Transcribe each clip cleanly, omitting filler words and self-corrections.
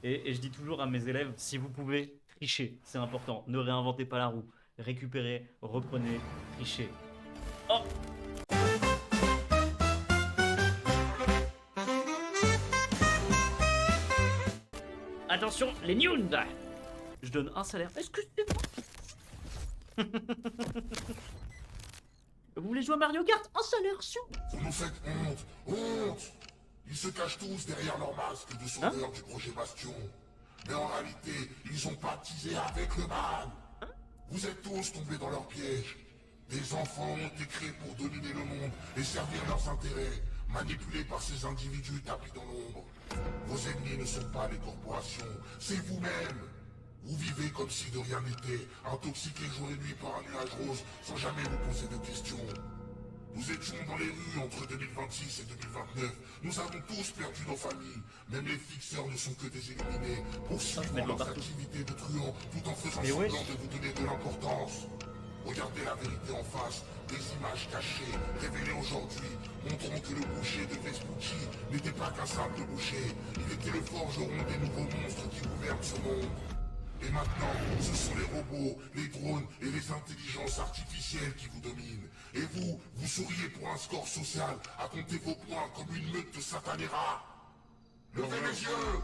Et je dis toujours à mes élèves, si vous pouvez, trichez, c'est important. Ne réinventez pas la roue. Récupérez, reprenez, trichez. Oh, attention, les news. Je donne un salaire. Excusez-moi. Vous voulez jouer à Mario Kart? Un salaire, sûr. Vous nous faites honte, honte. Ils se cachent tous derrière leur masque de Hein? sauveurs du projet Bastion. Mais en réalité, ils ont baptisé avec le mal. Vous êtes tous tombés dans leur piège. Des enfants ont été créés pour dominer le monde et servir leurs intérêts, manipulés par ces individus tapis dans l'ombre. Vos ennemis ne sont pas les corporations, c'est vous-même. Vous vivez comme si de rien n'était, intoxiqués jour et nuit par un nuage rose, sans jamais vous poser de questions. Nous étions dans les rues entre 2026 et 2029. Nous avons tous perdu nos familles. Même les fixeurs ne sont que des éliminés, Oh, je mets poursuivant de l'eau leurs partout. activités de truands tout en faisant Mais wesh. semblant de vous donner de l'importance. Regardez la vérité en face. Des images cachées, révélées aujourd'hui, montrant que le boucher de Vespucci n'était pas qu'un simple boucher. Il était le forgeron des nouveaux monstres qui gouvernent ce monde. Et maintenant, ce sont les robots, les drones et les intelligences artificielles qui vous dominent. Et vous, vous souriez pour un score social, à compter vos points comme une meute de satanéras. Levez les yeux!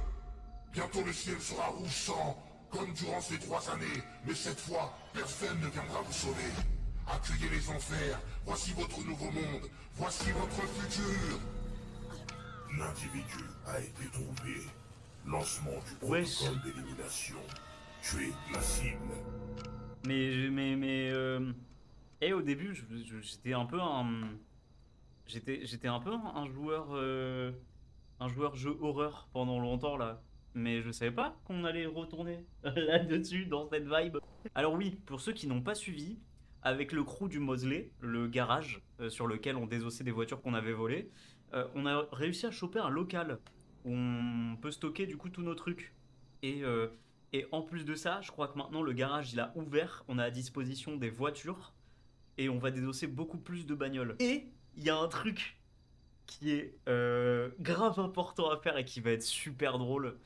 Bientôt le ciel sera rouge sang, comme durant ces 3 années, mais cette fois, personne ne viendra vous sauver. Accueillez les enfers, voici votre nouveau monde, voici votre futur. L'individu a été trouvé. Lancement du Wesh. protocole d'élimination. Tuez la cible. Mais. Et au début, j'étais un peu un. J'étais un peu un joueur. Un joueur jeu horreur pendant longtemps là. Mais je savais pas qu'on allait retourner là-dessus, dans cette vibe. Alors oui, pour ceux qui n'ont pas suivi, avec le crew du Mosley, le garage sur lequel on désossait des voitures qu'on avait volées, on a réussi à choper un local où on peut stocker du coup tous nos trucs. Et, euh, et en plus de ça, je crois que maintenant le garage il a ouvert, on a à disposition des voitures et on va désosser beaucoup plus de bagnoles. Et il y a un truc qui est grave important à faire et qui va être super drôle.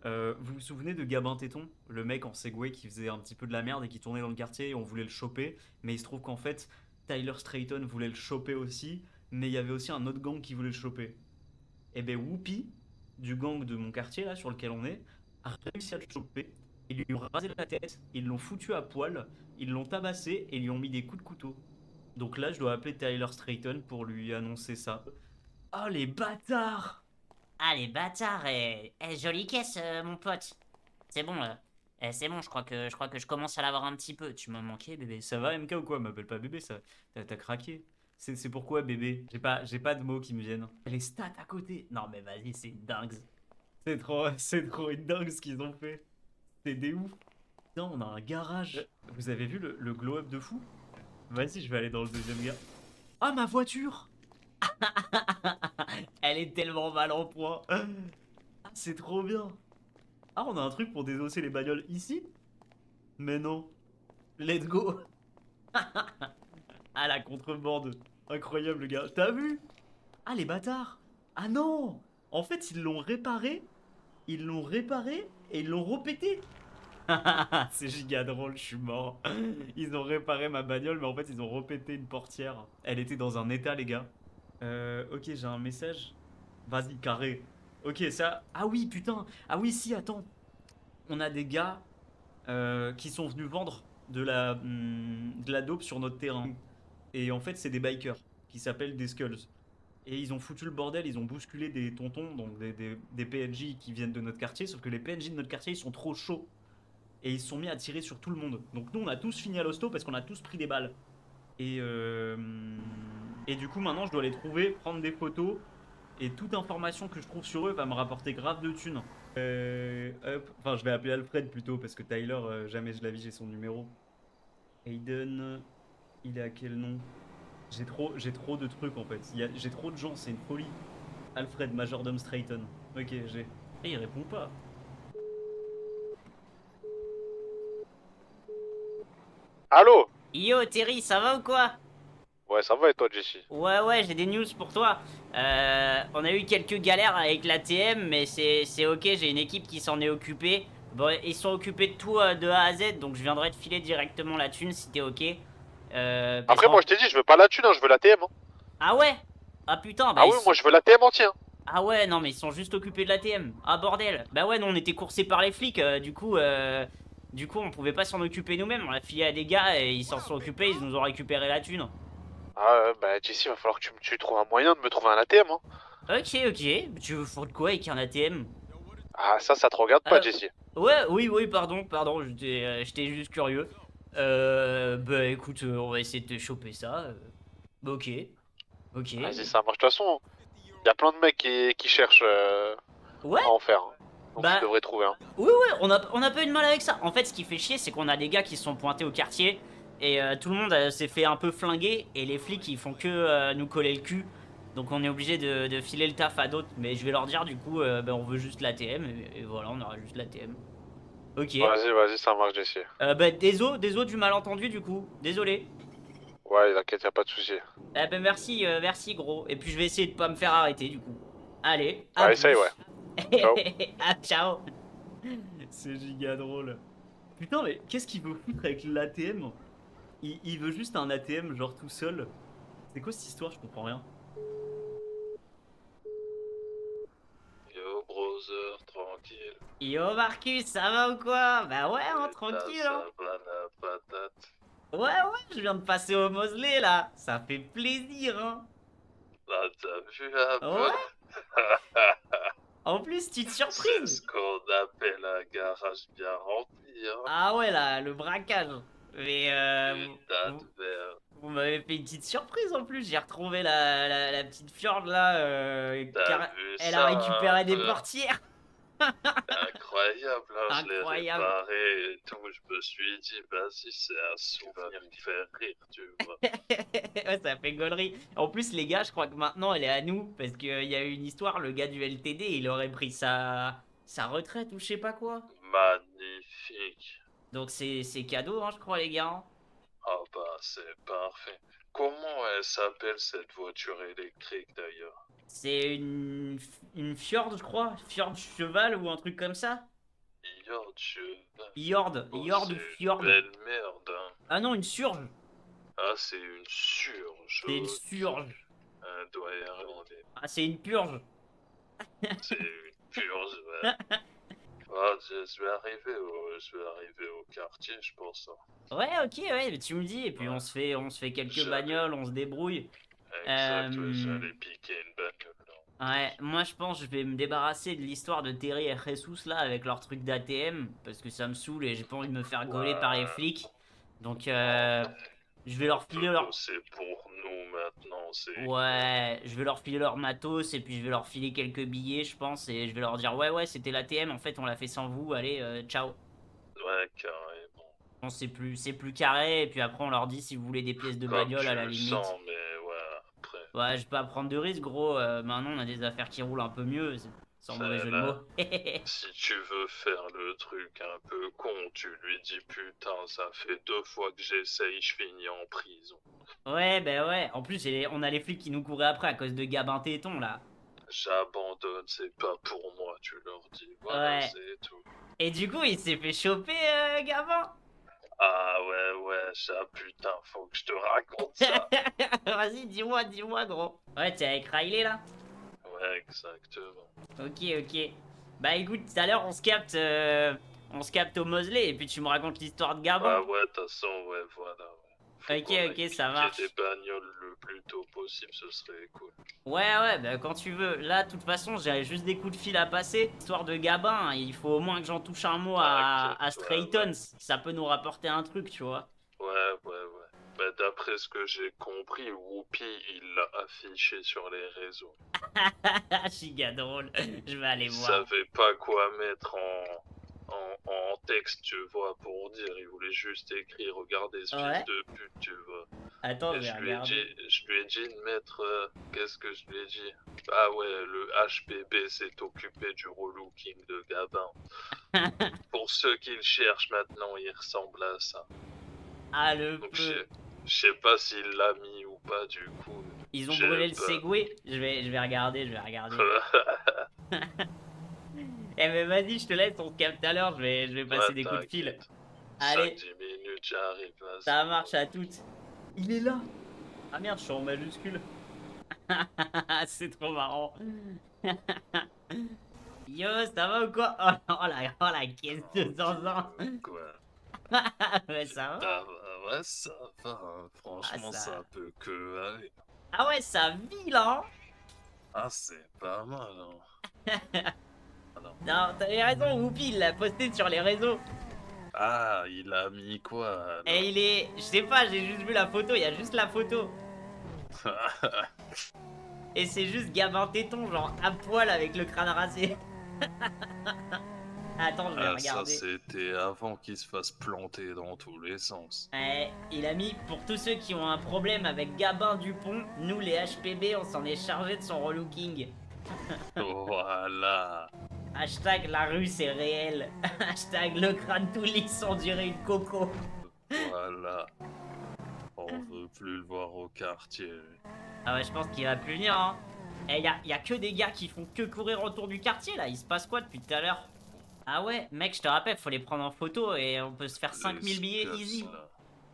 Vous vous souvenez de Gabin Téton, le mec en Segway qui faisait un petit peu de la merde et qui tournait dans le quartier et on voulait le choper, mais il se trouve qu'en fait Tyler Strayton voulait le choper aussi, mais il y avait aussi un autre gang qui voulait le choper. Et ben Whoopi, du gang de mon quartier là sur lequel on est, a réussi à le choper. Ils lui ont rasé la tête, ils l'ont foutu à poil, ils l'ont tabassé et lui ont mis des coups de couteau. Donc là, je dois appeler Tyler Strayton pour lui annoncer ça. Oh les bâtards! Ah, les bâtards, jolie caisse, mon pote. C'est bon, c'est bon, je crois que je commence à l'avoir un petit peu. Tu m'as manqué, bébé. Ça va MK ou quoi? M'appelle pas bébé, ça. T'as craqué. C'est pourquoi bébé? J'ai pas de mots qui me viennent. Les stats à côté. Non mais vas-y, c'est dingue. C'est trop une dingue ce qu'ils ont fait. C'est des ouf. Putain, on a un garage. Vous avez vu le glow-up de fou? Vas-y, je vais aller dans le deuxième gars. Ah, ma voiture! Elle est tellement mal en point. Ah, c'est trop bien. Ah, on a un truc pour désosser les bagnoles ici? Mais non. Let's go. Ah, la contrebande. Incroyable, gars. T'as vu? Ah, les bâtards. Ah non. En fait, ils l'ont réparé. Ils l'ont réparé et ils l'ont repété. C'est giga drôle, je suis mort. Ils ont réparé ma bagnole, mais en fait, ils ont repété une portière. Elle était dans un état, les gars. Ok, j'ai un message. Vas-y, carré. Ok, ça. Ah oui, putain. Ah oui, si, attends. On a des gars qui sont venus vendre de la dope sur notre terrain. Et en fait, c'est des bikers qui s'appellent des Skulls. Et ils ont foutu le bordel, ils ont bousculé des tontons, donc des PNJ qui viennent de notre quartier, sauf que les PNJ de notre quartier, ils sont trop chauds. Et ils se sont mis à tirer sur tout le monde. Donc nous, on a tous fini à l'hosto parce qu'on a tous pris des balles. Et du coup, maintenant, je dois les trouver, prendre des photos. Et toute information que je trouve sur eux va me rapporter grave de thunes. Hop. Enfin, je vais appeler Alfred plutôt, parce que Tyler, jamais je la vis, j'ai son numéro. Aiden, il est à quel nom? J'ai trop de trucs en fait. J'ai trop de gens, c'est une folie. Alfred, majordome Strayton. Ok, j'ai. Et il répond pas. Allô? Yo, Terry, ça va ou quoi? Ouais, ça va et toi, Jesse? Ouais, j'ai des news pour toi. On a eu quelques galères avec l'ATM, mais c'est ok, j'ai une équipe qui s'en est occupée. Bon, ils sont occupés de tout de A à Z, donc je viendrai te filer directement la thune si t'es ok. Parce Après, moi, qu'en... je t'ai dit, je veux pas la thune, hein, je veux la TM. Hein. Ah ouais? Ah putain, bah Ah oui, moi, je veux la TM entière. Ah ouais, non mais ils sont juste occupés de l'ATM. Ah bordel. Bah ouais, non, on était coursés par les flics, du coup on pouvait pas s'en occuper nous-mêmes. On l'a filé à des gars et ils s'en sont occupés, ils nous ont récupéré la thune. Ah, bah, Jesse, va falloir que tu trouves un moyen de me trouver un ATM. Hein. Ok. Tu veux foutre quoi avec un ATM? Ah, ça te regarde pas, Euh, Jesse. ouais, oui, pardon, j'étais juste curieux. Bah écoute, on va essayer de te choper ça. Ok, ok. Vas-y, ça marche. De toute façon, y a plein de mecs qui cherchent Ouais, à en faire. Hein. Donc, tu bah devrais trouver un. oui, on a pas eu de mal avec ça. En fait, ce qui fait chier, c'est qu'on a des gars qui se sont pointés au quartier et tout le monde s'est fait un peu flinguer et les flics ils font que nous coller le cul. Donc on est obligé de filer le taf à d'autres. Mais je vais leur dire du coup, ben, on veut juste l'ATM et voilà, on aura juste l'ATM. Ok. Vas-y, ça marche, Jesse. Bah désolé du malentendu du coup. Désolé. Ouais, t'inquiète, y'a pas de soucis. Eh ben merci gros. Et puis je vais essayer de pas me faire arrêter du coup. Allez, à Bah, essaye, ouais. plus. Ciao. Ah ciao. C'est giga drôle. Putain, mais qu'est-ce qu'il veut foutre avec l'ATM? Il veut juste un ATM, genre tout seul. C'est quoi cette histoire? Je comprends rien. Yo, brother, tranquille. Yo Marcus, ça va ou quoi? Bah ouais, hein, Et tranquille, ça hein. va la patate. Ouais, je viens de passer au Mosley là. Ça fait plaisir, hein. Là, t'as vu un peu? Ouais, en plus, petite C'est surprise. ce qu'on appelle un garage bien rempli, hein. Ah ouais, là, le braquage. Mais Putain de merde. vous m'avez fait une petite surprise en plus. J'ai retrouvé la petite Fjord là. T'as Car vu elle a ça un récupéré des peu? portières. Incroyable, hein, je l'ai Incroyable. réparé et tout. Je me suis dit, vas-y, c'est un souvenir qui fait rire, tu vois. Ouais, ça fait gaulerie. En plus, les gars, je crois que maintenant elle est à nous. Parce qu'il y a eu une histoire, le gars du LTD, il aurait pris sa retraite ou je sais pas quoi. Magnifique. Donc c'est cadeau, hein, je crois, les gars. Hein. Ah bah, c'est parfait. Comment elle s'appelle cette voiture électrique d'ailleurs? C'est une Fjord, je crois. Fjord cheval ou un truc comme ça. Yo, Dieu. Oh, Yord c'est ou une Fjord. belle merde, hein. Ah non, une surge. Ah, c'est une surge. C'est une Ok. surge. Un doigt irlandais. Ah, c'est une purge. C'est une purge, ouais. Ah, je vais arriver au quartier, je pense. Hein. Ouais, ok, ouais, mais tu me dis. Et puis Ouais. on se fait quelques J'allais- bagnoles, on se débrouille. Exact, ouais, Euh, j'allais piquer une bagnole. Ouais, moi je pense que je vais me débarrasser de l'histoire de Terry et Jesus là avec leur truc d'ATM parce que ça me saoule et j'ai pas envie de me faire gauler par les flics. Donc je vais leur On filer peut leur... bosser pour nous maintenant, c'est clair. Ouais, je vais leur filer leur matos et puis je vais leur filer quelques billets je pense et je vais leur dire ouais c'était l'ATM en fait on l'a fait sans vous, allez ciao. Ouais, carrément. Bon, c'est plus carré et puis après on leur dit si vous voulez des pièces de Comme bagnole tu à la le limite. sens, mais ouais, après. Ouais, je peux pas prendre de risques gros, maintenant on a des affaires qui roulent un peu mieux, sans mauvais C'est jeu de là. mots. Si tu veux faire le truc un peu con, tu lui dis putain, ça fait 2 fois que j'essaye, je finis en prison. Ouais, bah ouais. En plus, on a les flics qui nous couraient après à cause de Gabin Téton, là. J'abandonne, c'est pas pour moi, tu leur dis. Voilà, Ouais. c'est tout. Et du coup, il s'est fait choper, Gabin. Ah ouais, ça putain, faut que je te raconte ça. Vas-y, dis-moi, gros. Ouais, t'es avec Riley, là. Ouais, exactement. Ok. Bah écoute, tout à l'heure, on se capte au Mosley et puis tu me racontes l'histoire de Ah Gabin. ouais, de toute façon, ouais, voilà. Faut Ok, qu'on aille ça piquer marche. des bagnoles le plus tôt possible, ce serait cool. Ouais, bah quand tu veux. Là, de toute façon, j'ai juste des coups de fil à passer. Histoire de Gabin, hein, il faut au moins que j'en touche un mot à T'inquiète, Straytons. Ça peut nous rapporter un truc, tu vois. Ouais. Mais d'après ce que j'ai compris, Whoopi, il l'a affiché sur les réseaux. Giga drôle. Je vais aller Il voir. savait pas quoi mettre en texte, tu vois, pour dire. Il voulait juste écrire, regardez ce Ouais. fils de pute, tu vois. Attends, je Et vais regarder. je lui ai dit de mettre. Qu'est-ce que je lui ai dit? Ah ouais, le HPB s'est occupé du relooking de Gabin. Pour ceux qui le cherchent maintenant, il ressemble à ça. Ah, le Donc peu. Je sais pas s'il l'a mis ou pas du coup. Ils ont J'ai brûlé le peur. Segway. Je vais regarder. Eh mais vas-y, je te laisse, on se capte tout à l'heure, je vais passer Ouais, des coups de fil. t'inquiète. Allez, 5-10 minutes, j'arrive, vas-y. ça marche à toutes. Il est là. Ah merde, je suis en majuscule. C'est trop marrant. Yo, ça va ou quoi? Oh la caisse de zinzin. Quoi? Ouais, ça va? Ah bah ouais, ça va, hein. Franchement, Ah, ça- ça peut que aller. Ah ouais, ça vit là. Ah, c'est pas mal, hein. Ah non. Non, t'avais raison, Whoopi, il l'a posté sur les réseaux. Ah, il a mis quoi alors? Et il est... Je sais pas, j'ai juste vu la photo, il y a juste la photo. Et c'est juste Gabin Téton, genre à poil avec le crâne rasé. Attends, je vais Ah, ça regarder. c'était avant qu'il se fasse planter dans tous les sens. Il a mis, pour tous ceux qui ont un problème avec Gabin Dupont, nous les HPB, on s'en est chargé de son relooking. Voilà. Hashtag la rue c'est réel. Hashtag le crâne tout lisse, on dirait une coco. Voilà. On veut plus le voir au quartier. Ah ouais, je pense qu'il va plus venir, hein. Eh, y a que des gars qui font que courir autour du quartier, là. Il se passe quoi depuis tout à l'heure? Ah ouais, mec, je te rappelle, faut les prendre en photo et on peut se faire 5000 billets Les easy. scouts,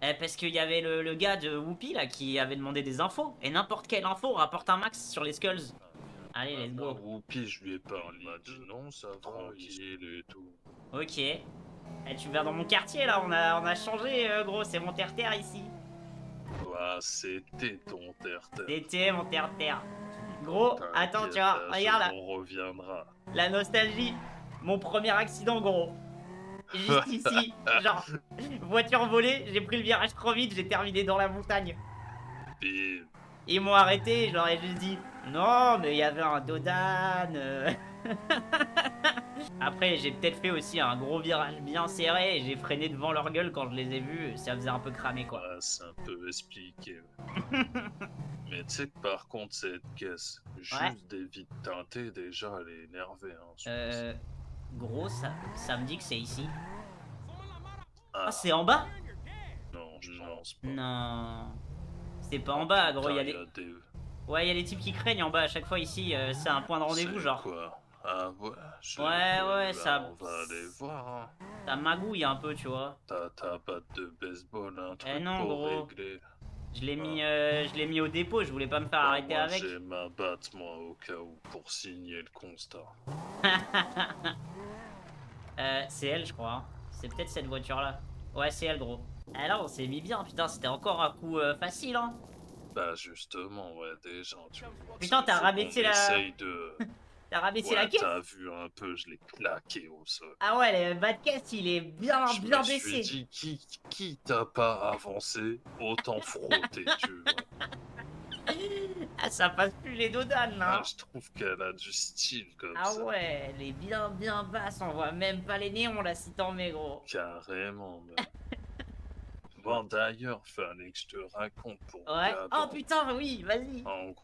là. Parce qu'il y avait le gars de Whoopi, là, qui avait demandé des infos. Et n'importe quelle info rapporte un max sur les skulls. Allez, let's Moi, go. Whoopi, je lui ai parlé. Il m'a dit non, ça va, tranquille et tout. Ok. Eh, tu viens dans mon quartier, là. On a changé, gros. C'est mon terre-terre, ici. Ah, c'était ton terre-terre. C'était mon terre-terre. Gros, attends, tu vois, regarde là. On reviendra. La nostalgie. Mon premier accident, gros. Juste ici. Genre, voiture volée, j'ai pris le virage trop vite, j'ai terminé dans la montagne. Bim. Ils m'ont arrêté, je leur ai juste dit non, mais il y avait un Dodan. Après, j'ai peut-être fait aussi un gros virage bien serré et j'ai freiné devant leur gueule quand je les ai vus. Ça faisait un peu cramer, quoi. Ouais, c'est un peu expliqué. Mais tu sais que par contre, cette caisse, juste des vitres teintées, déjà, elle est énervée. Hein, je pense. Gros, ça me dit que c'est ici. Ah, Ah, c'est en bas? non, je pense pas. Non. C'est pas en bas, gros. Il y a Putain, des... des... Ouais, il y a des types qui craignent en bas à chaque fois ici. C'est un point de rendez-vous, C'est genre. quoi? Ah ouais, Ouais, bah, ça... on va aller voir. Hein. Ça magouille un peu, tu vois. Ta batte de baseball, un truc non, pour gros. régler. Je l'ai mis au dépôt, je voulais pas me faire Bah, arrêter moi, avec. j'ai ma batte, moi, au cas où, pour signer le constat. C'est elle, je crois. Hein. C'est peut-être cette voiture-là. Ouais, c'est elle, gros. Alors, on s'est mis bien, putain, c'était encore un coup facile, hein. Bah justement, ouais, déjà, tu vois. Putain, t'as faut rabaissé qu'on la... essaye de... T'as rabaissé la Ouais, caisse? t'as vu un peu, je l'ai claqué au sol. Ah ouais, le bas de caisse, il est bien, Je bien me suis baissé. dit, qui t'a pas avancé, autant frotter, tu vois. Ah, ça passe plus les dodanes, là. Ah, je trouve qu'elle a du style comme Ah ça. ouais, elle est bien, bien basse, on voit même pas les néons, là, si t'en mets, gros. Carrément, mais... Bon, d'ailleurs, fallait que je te raconte pour Ouais. Gabin. Oh putain, oui, vas-y. En gros,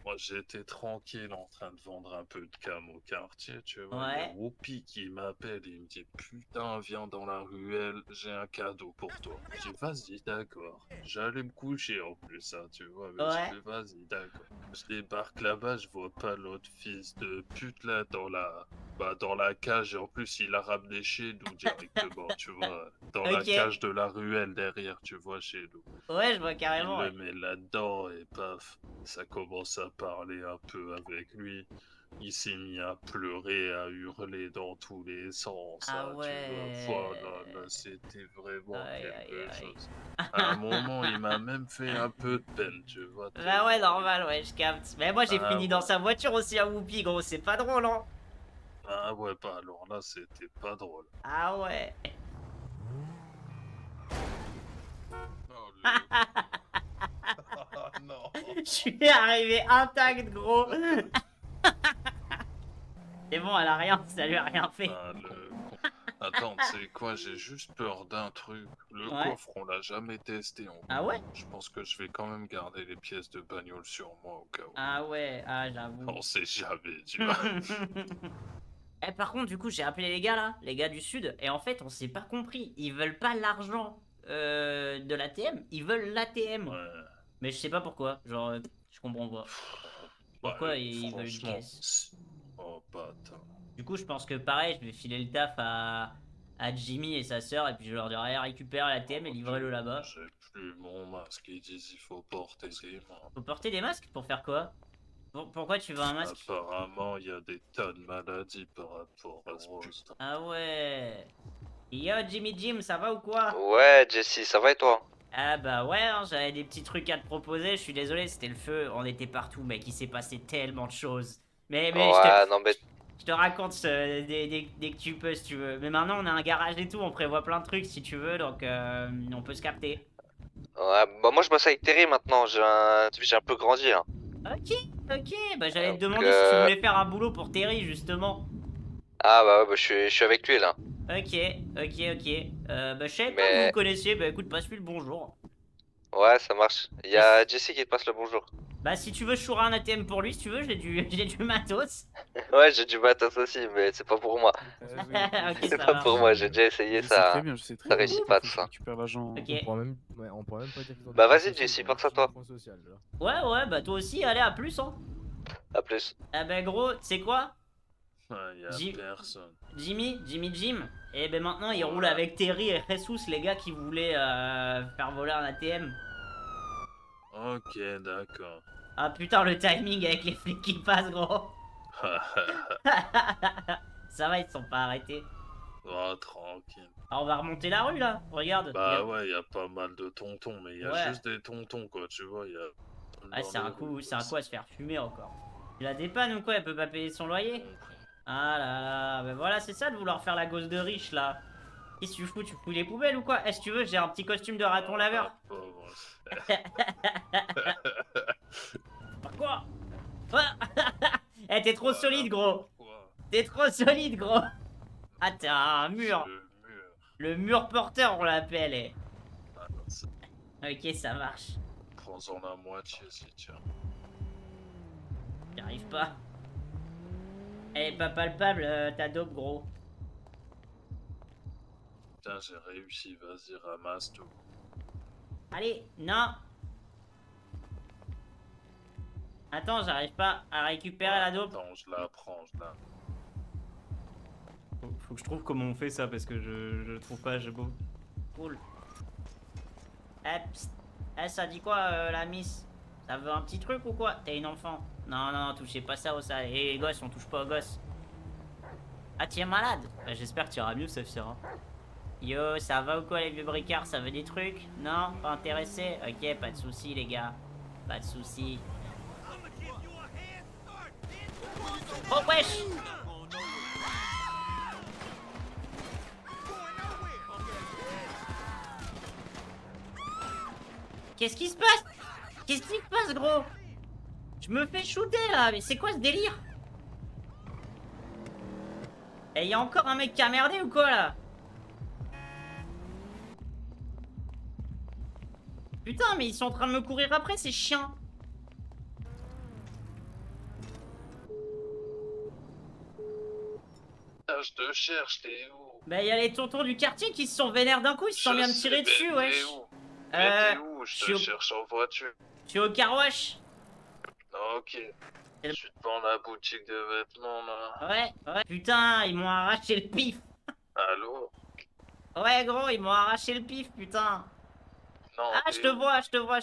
moi j'étais tranquille en train de vendre un peu de cam au quartier, tu vois. Il y a Ouais. Whoopi qui m'appelle et il me dit putain, viens dans la ruelle, j'ai un cadeau pour toi. Je dis vas-y, d'accord. J'allais me coucher en plus, ça, tu vois. Mais Ouais. je dis vas-y, d'accord. Je débarque là-bas, je vois pas l'autre fils de pute là dans la cage et en plus il a ramené chez nous directement, tu vois. Dans la Ok. cage de la ruelle derrière, tu vois, chez nous. Ouais, je vois Il carrément. le Ouais. met là-dedans et paf, ça commence à parler un peu avec lui. Il s'est mis à pleurer, à hurler dans tous les sens. Ah Tu ouais. vois. Voilà, là, c'était vraiment Aïe, quelque aïe, aïe. chose. À un moment, il m'a même fait un peu de peine, tu vois. Bah ouais, normal, ouais, je capte. Mais moi, j'ai Ah fini dans ouais. sa voiture aussi à Whoopi, gros, c'est pas drôle, hein. Ah ouais, bah alors là, c'était pas drôle. Ah ouais. Oh, le... Ah non. Je suis arrivé intact, gros. C'est bon, elle a rien, ça lui a rien fait. Ah, Attends, tu sais quoi, j'ai juste peur d'un truc. Le Ouais. coffre, on l'a jamais testé. Ah ouais? Je pense que je vais quand même garder les pièces de bagnole sur moi au cas où. Ah ouais, ah j'avoue. On sait jamais, tu vois. Eh, par contre, du coup, j'ai appelé les gars là, les gars du sud, et en fait, on s'est pas compris. Ils veulent pas l'argent. de l'ATM. Ils veulent l'ATM. Ouais. Mais je sais pas pourquoi. Genre, je comprends pas. Pourquoi Bah, ils veulent une franchement, caisse? oh, bâtard. Du coup, je pense que pareil, je vais filer le taf à Jimmy et sa sœur. Et puis je leur dirai récupérer l'ATM et livrez-le là-bas. J'ai plus mon masque, ils disent il faut porter des masques. Faut porter des masques pour faire quoi? Pourquoi tu veux un masque? Apparemment, il y a des tas de maladies par rapport à ce putain. Ah ouais. Yo Jimmy Jim, ça va ou quoi? Ouais, Jesse, ça va et toi? Ah bah ouais, hein, j'avais des petits trucs à te proposer, je suis désolé, c'était le feu, on était partout mec, il s'est passé tellement de choses. Mais Ouais, non, mais je te raconte dès que tu peux si tu veux. Mais maintenant on a un garage et tout, on prévoit plein de trucs si tu veux, donc on peut se capter. ouais, bah moi je bosse avec Terry maintenant, j'ai un peu grandi là. Ok, bah j'allais te Donc, demander si tu voulais faire un boulot pour Terry justement. Ah bah ouais, bah, je suis avec lui là. Ok. Bah je savais pas que vous Mais vous connaissiez, bah écoute, passe-lui le bonjour. ouais, ça marche. Il y a Jesse qui te passe le bonjour. Bah si tu veux, je chouerai un ATM pour lui si tu veux, j'ai du matos. Ouais, j'ai du matos aussi, mais c'est pas pour moi. Ok, C'est ça pas marche. pour moi, j'ai déjà essayé Je sais ça. très bien, je sais très ça bien. réussit Faut pas, que tout je ça. récupère l'argent. Ok. On pourrait même pas dire qu'ils ont Bah, des vas-y, points sociaux, Jesse, ils ont force à des toi. points sociaux, là. Ouais, bah toi aussi, allez, à plus, hein. À plus. Ah ben gros, tu sais quoi? Ouais, y a Jim- personne. Jimmy Jim. Et ben maintenant, il Ouais. roule avec Terry et Jesus, les gars qui voulaient faire voler un ATM. Ok, d'accord. Ah putain, le timing avec les flics qui passent, gros. Ça va, ils se sont pas arrêtés. Oh, tranquille. Alors, on va remonter la rue, là. Regarde. Bah ouais, y a pas mal de tontons, mais y a Ouais. juste des tontons quoi, tu vois, y a... Ah, c'est un coup à se faire fumer encore. Il a des pannes ou quoi? Elle peut pas payer son loyer? Ah là là, ben voilà, c'est ça de vouloir faire la gosse de riche là. Qu'est-ce que tu fous? Tu fouilles les poubelles ou quoi? Est-ce que tu veux, j'ai un petit costume de raton laveur. Quoi? Eh, t'es trop solide, gros. T'es trop solide, gros. Ah, t'es un mur. Le mur porteur, on l'appelle. Eh. Ok, ça marche. Prends-en la moitié si tu veux. J'y arrive pas. Elle est pas palpable, ta dope, gros. Putain, j'ai réussi, vas-y, ramasse tout. Allez, non. Attends, j'arrive pas à récupérer la dope. Attends, je la prends, je la... Faut que je trouve comment on fait ça parce que je trouve pas, j'ai beau. Cool. Eh, psst. Eh, ça dit quoi, la miss? Ça veut un petit truc ou quoi? T'es une enfant. Non, touchez pas ça au ça. Et les gosses, on touche pas aux gosses. Ah, tu es malade? Bah, j'espère que tu iras mieux, Saphira. Yo, ça va ou quoi, les vieux bricards? Ça veut des trucs? Non? Pas intéressé? Ok, pas de soucis, les gars. Pas de soucis. Oh, wesh! Qu'est-ce qui se passe? Qu'est-ce qui se passe, gros? Je me fais shooter là, mais c'est quoi ce délire? Et y'a encore un mec qui a merdé ou quoi là? Putain, mais ils sont en train de me courir après, ces chiens. Ah, je te cherche, t'es où? Bah y'a les tontons du quartier qui se sont vénères d'un coup, ils se sont bien me tirer dessus, wesh. Mais t'es où? je Je suis te au- cherche en voiture. Je suis au car wash. Ok. Je suis devant la boutique de vêtements là. Ouais. Putain, ils m'ont arraché le pif. Allô? Ouais, gros, ils m'ont arraché le pif, putain. Non, Ah, t'es je te où? vois.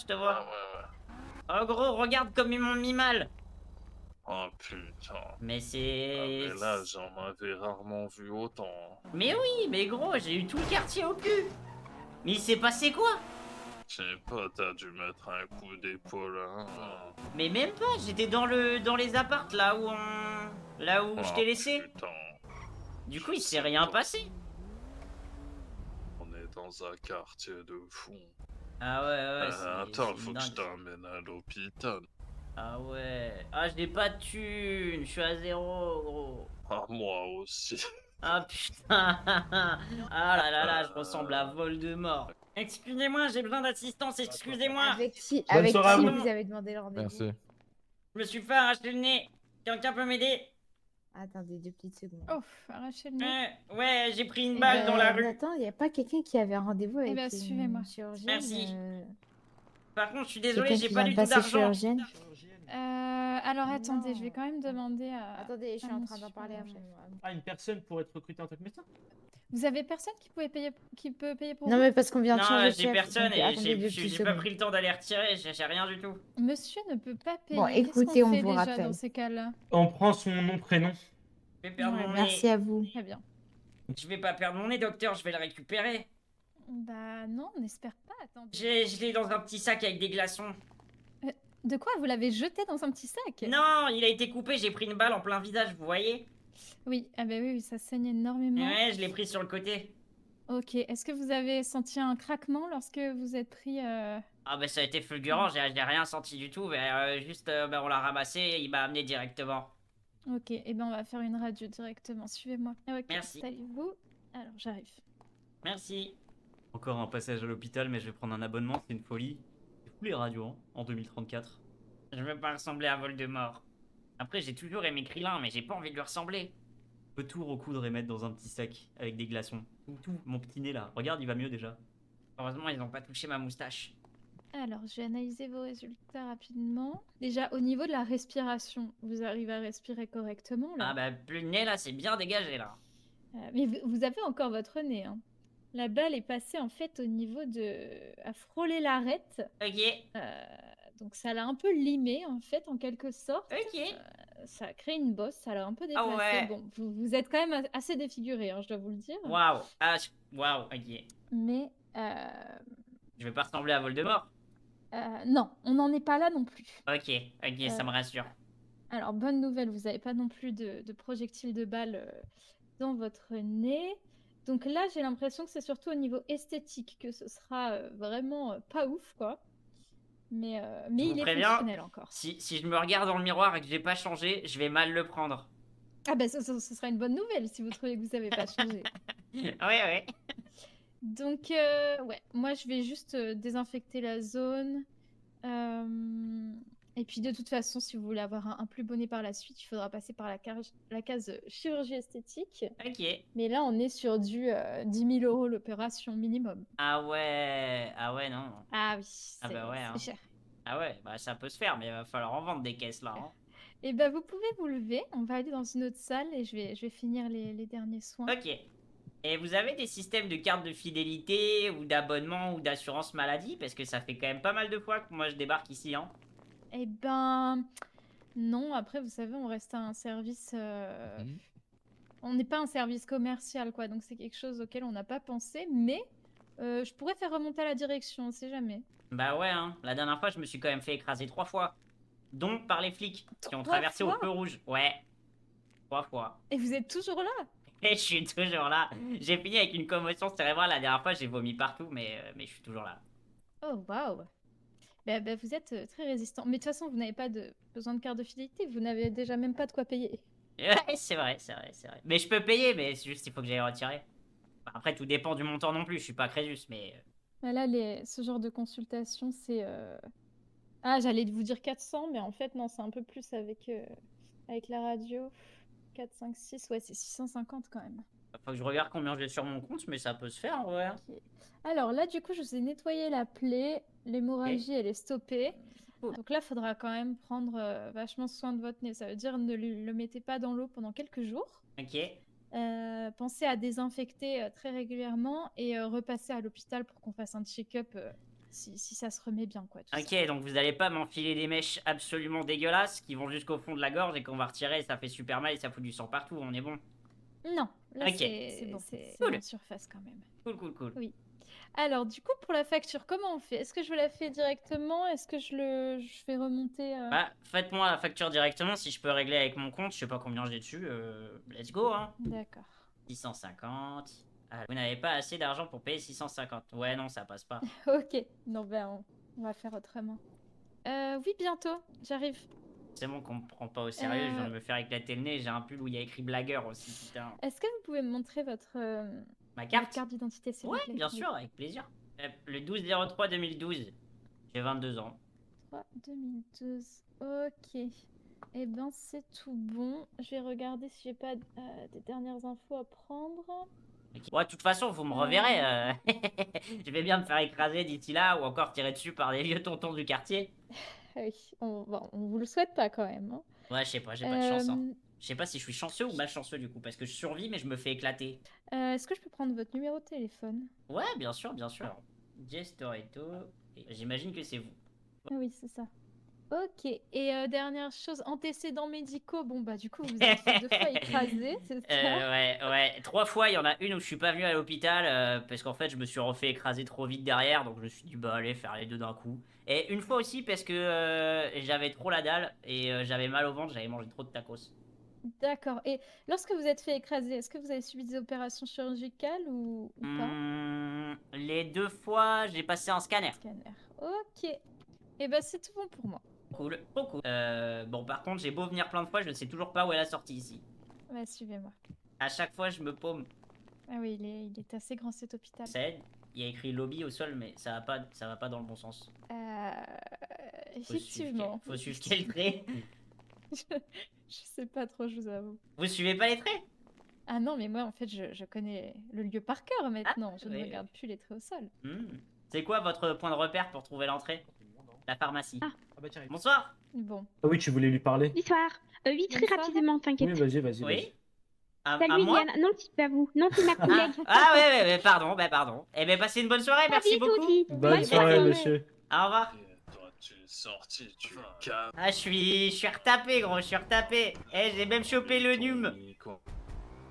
Ah, ouais. Oh, gros, regarde comme ils m'ont mis mal. Oh putain. Mais Ah, c'est... mais là, j'en avais rarement vu autant. Mais oui, mais gros, j'ai eu tout le quartier au cul. Mais il s'est passé quoi? Je sais pas, t'as dû mettre un coup d'épaule, hein. Mais même pas, j'étais dans les appartes là où je t'ai laissé. Putain, Du coup, il s'est rien passé. on est dans un quartier de fou. Ah ouais, c'est... Attends, c'est faut que je dingue. t'emmène à l'hôpital. Ah ouais. Ah, je n'ai pas de thune. Je suis à 0, gros. Ah, moi aussi. Ah putain. Ah là, je ressemble à Voldemort. Excusez-moi, j'ai besoin d'assistance, excusez-moi. Avec qui soirée à vous. vous avez demandé le rendez-vous? Je me suis fait arracher le nez. Quelqu'un peut m'aider? Attendez 2 petites secondes. Oh, arrachez le nez. Ouais, j'ai pris une Eh balle dans la ben, rue. Attends, il n'y a pas quelqu'un qui avait un rendez-vous avec ben, suivez-moi. une chirurgienne Merci. euh, Par contre, je suis désolé, quelqu'un j'ai qui pas vient du de tout passer d'argent. chirurgienne? Alors attendez, je vais Non. quand même demander à. Attendez, je suis à en mon train d'en parler à supérieur. mon... Ah, une personne pour être recrutée en tant que médecin? Vous avez personne qui peut payer pour Non vous? mais parce qu'on vient de Non, changer de j'ai chef, personne donc et attendez 2 j'ai petites pas secondes. pris le temps d'aller retirer, j'ai rien du tout. Monsieur ne peut pas payer. Bon, Qu'est-ce écoutez, qu'on on fait vous déjà rappelle. dans ces cas-là? On prend son nom, prénom. Je vais perdre Ouais, mon merci nez. à vous. Très bien. Je vais pas perdre mon nez, docteur, je vais le récupérer. Bah non, on n'espère pas. Attendez. Je l'ai dans un petit sac avec des glaçons. De quoi? Vous l'avez jeté dans un petit sac? Non, il a été coupé, j'ai pris une balle en plein visage, vous voyez? Oui, ah bah oui, ça saigne énormément. Ouais, je l'ai pris sur le côté. Ok, est-ce que vous avez senti un craquement lorsque vous êtes pris Ah bah ça a été fulgurant, j'ai rien senti du tout, mais juste bah, on l'a ramassé et il m'a amené directement. Ok, et ben on va faire une radio directement. Suivez-moi. Ok, Merci. installez-vous. Alors j'arrive. Merci. Encore un passage à l'hôpital, mais je vais prendre un abonnement, c'est une folie. C'est fou les radios, hein, en 2034. Je veux pas ressembler à Voldemort. Après, j'ai toujours aimé Krillin, mais j'ai pas envie de lui ressembler. Je peux tout recoudre et mettre dans un petit sac avec des glaçons. Tout, mon petit nez là. Regarde, il va mieux déjà. Heureusement, ils ont pas touché ma moustache. Alors, je vais analyser vos résultats rapidement. Déjà, au niveau de la respiration, vous arrivez à respirer correctement là? Ah bah plus le nez là, c'est bien dégagé là. Mais vous avez encore votre nez, hein. La balle est passée en fait au niveau de... à frôler l'arête. Ok, Donc ça l'a un peu limé en fait, en quelque sorte. ok. Ça a créé une bosse, ça l'a un peu déplacé. ouais. Bon, vous êtes quand même assez défiguré, hein, je dois vous le dire. Waouh. Ah, waouh, ok. Mais Je vais pas ressembler à Voldemort. non, on n'en est pas là non plus. Ok, ok, ça me rassure. Alors, bonne nouvelle, vous n'avez pas non plus de projectiles de balles dans votre nez. Donc là, j'ai l'impression que c'est surtout au niveau esthétique que ce sera vraiment pas ouf, quoi. Mais vous il est préviens. fonctionnel encore. Si je me regarde dans le miroir et que j'ai pas changé, je vais mal le prendre. Ah bah ce sera une bonne nouvelle si vous trouvez que vous n'avez pas changé. Ouais. Donc, ouais, moi je vais juste désinfecter la zone. Et puis de toute façon, si vous voulez avoir un plus beau nez par la suite, il faudra passer par la case chirurgie esthétique. Ok. Mais là, on est sur du 10 000 € l'opération minimum. Ah ouais, non. Ah oui, Ah bah ouais, c'est hein. cher. Ah ouais, bah ça peut se faire, mais il va falloir en vendre des caisses là. Hein. Et bah vous pouvez vous lever, on va aller dans une autre salle et je vais finir les derniers soins. Ok. Et vous avez des systèmes de carte de fidélité ou d'abonnement ou d'assurance maladie? Parce que ça fait quand même pas mal de fois que moi je débarque ici, hein. Eh ben non, après vous savez, on reste un service... On n'est pas un service commercial, quoi, donc c'est quelque chose auquel on n'a pas pensé, mais je pourrais faire remonter à la direction, on sait jamais. Bah ouais, hein. La dernière fois, je me suis quand même fait écraser 3 fois. Donc par les flics qui ont 3 traversé au fois? feu rouge. Ouais. 3 fois. Et vous êtes toujours là? Et je suis toujours là. J'ai fini avec une commotion cérébrale la dernière fois, j'ai vomi partout, mais je suis toujours là. Oh, waouh! Bah, vous êtes très résistant. Mais de toute façon, vous n'avez pas besoin de carte de fidélité, vous n'avez déjà même pas de quoi payer. Ouais, c'est vrai. Mais je peux payer, mais c'est juste il faut que j'aille retirer. Bah, après, tout dépend du montant non plus, je suis pas Crésus, mais... Bah là, ce genre de consultation, c'est... Ah, j'allais vous dire 400, mais en fait, non, c'est un peu plus avec la radio. 4, 5, 6, ouais, c'est 650 quand même. Faut que je regarde combien j'ai sur mon compte, mais ça peut se faire en vrai. Ok. Alors là, du coup, je vous ai nettoyé la plaie, l'hémorragie, elle est stoppée. Cool. Donc là, il faudra quand même prendre vachement soin de votre nez. Ça veut dire ne le mettez pas dans l'eau pendant quelques jours. Ok. Pensez à désinfecter très régulièrement et repasser à l'hôpital pour qu'on fasse un check-up si ça se remet bien, quoi. Tout Ok, ça. donc vous allez pas m'enfiler des mèches absolument dégueulasses qui vont jusqu'au fond de la gorge et qu'on va retirer et ça fait super mal et ça fout du sang partout, on est bon. Non, là, Ok. c'est bon. Cool. en surface quand même. Cool. Oui. Alors, du coup, pour la facture, comment on fait? Est-ce que je la fais directement? Est-ce que je fais remonter Bah, faites-moi la facture directement si je peux régler avec mon compte, je sais pas combien j'ai dessus, let's go, hein. D'accord. 650. Ah, vous n'avez pas assez d'argent pour payer 650. Ouais, non, ça passe pas. Ok. Non, ben, on va faire autrement. Oui, bientôt. J'arrive. C'est bon qu'on me prend pas au sérieux, je viens de me faire éclater le nez, j'ai un pull où il y a écrit blagueur aussi, putain. Est-ce que vous pouvez me montrer votre Ma votre carte? carte d'identité, s'il Ouais, vous plaît? bien sûr, avec plaisir. Le 12/03/2012. J'ai 22 ans. 3, 2012. Ok. Eh ben, c'est tout bon. Je vais regarder si j'ai pas des dernières infos à prendre. Ouais, de toute façon, vous me reverrez. Je vais bien me faire écraser d'ici là ou encore tirer dessus par des vieux tontons du quartier. Ah oui, on vous le souhaite pas quand même, hein. Ouais, je sais pas, j'ai pas de chance. Hein. Je sais pas si je suis chanceux ou malchanceux du coup, parce que je survis mais je me fais éclater. Est-ce que je peux prendre votre numéro de téléphone? Ouais, bien sûr, bien sûr. Alors, Jess Toretto, j'imagine que c'est vous. Ah oui, c'est ça. Ok, et dernière chose, antécédents médicaux. Bon, bah du coup, vous êtes fait 2 fois écraser, c'est ça? Ouais. 3 fois, il y en a une où je suis pas venu à l'hôpital parce qu'en fait, je me suis refait écraser trop vite derrière, donc je me suis dit, bah allez, faire les deux d'un coup. Et une fois aussi parce que j'avais trop la dalle et j'avais mal au ventre, j'avais mangé trop de tacos. D'accord. Et lorsque vous êtes fait écraser, est-ce que vous avez subi des opérations chirurgicales ou pas? Les 2 fois, j'ai passé un scanner. Scanner. Ok. Et bah c'est tout bon pour moi. Cool, trop cool. Bon, par contre, j'ai beau venir plein de fois, je ne sais toujours pas où est la sortie ici. Bah suivez-moi. À chaque fois, je me paume. Ah oui, il est assez grand cet hôpital. Ça aide. Il y a écrit lobby au sol, mais ça va pas dans le bon sens. Effectivement. Faut suivre quel trait. Je sais pas trop, je vous avoue. Vous suivez pas les traits? Ah non, mais moi en fait, je connais le lieu par cœur maintenant. Je ne oui. regarde plus les traits au sol. C'est quoi votre point de repère pour trouver l'entrée? La pharmacie. Ah. bah tiens. Bonsoir. Bon. Ah oui, tu voulais lui parler? Bonsoir. Oui, très Bonsoir. rapidement, t'inquiète. Oui, vas-y. Oui. À Salut moi? Eliane. Non, c'est pas vous. Non, c'est ma collègue. Ouais, pardon. Eh ben, passez une bonne soirée, merci Salut, toi beaucoup. aussi. Bonne soirée, monsieur. Au revoir. Et toi, tu es sorti, tu es cap. Ah, je suis retapé, gros, je suis retapé. Eh, j'ai même chopé le NUM.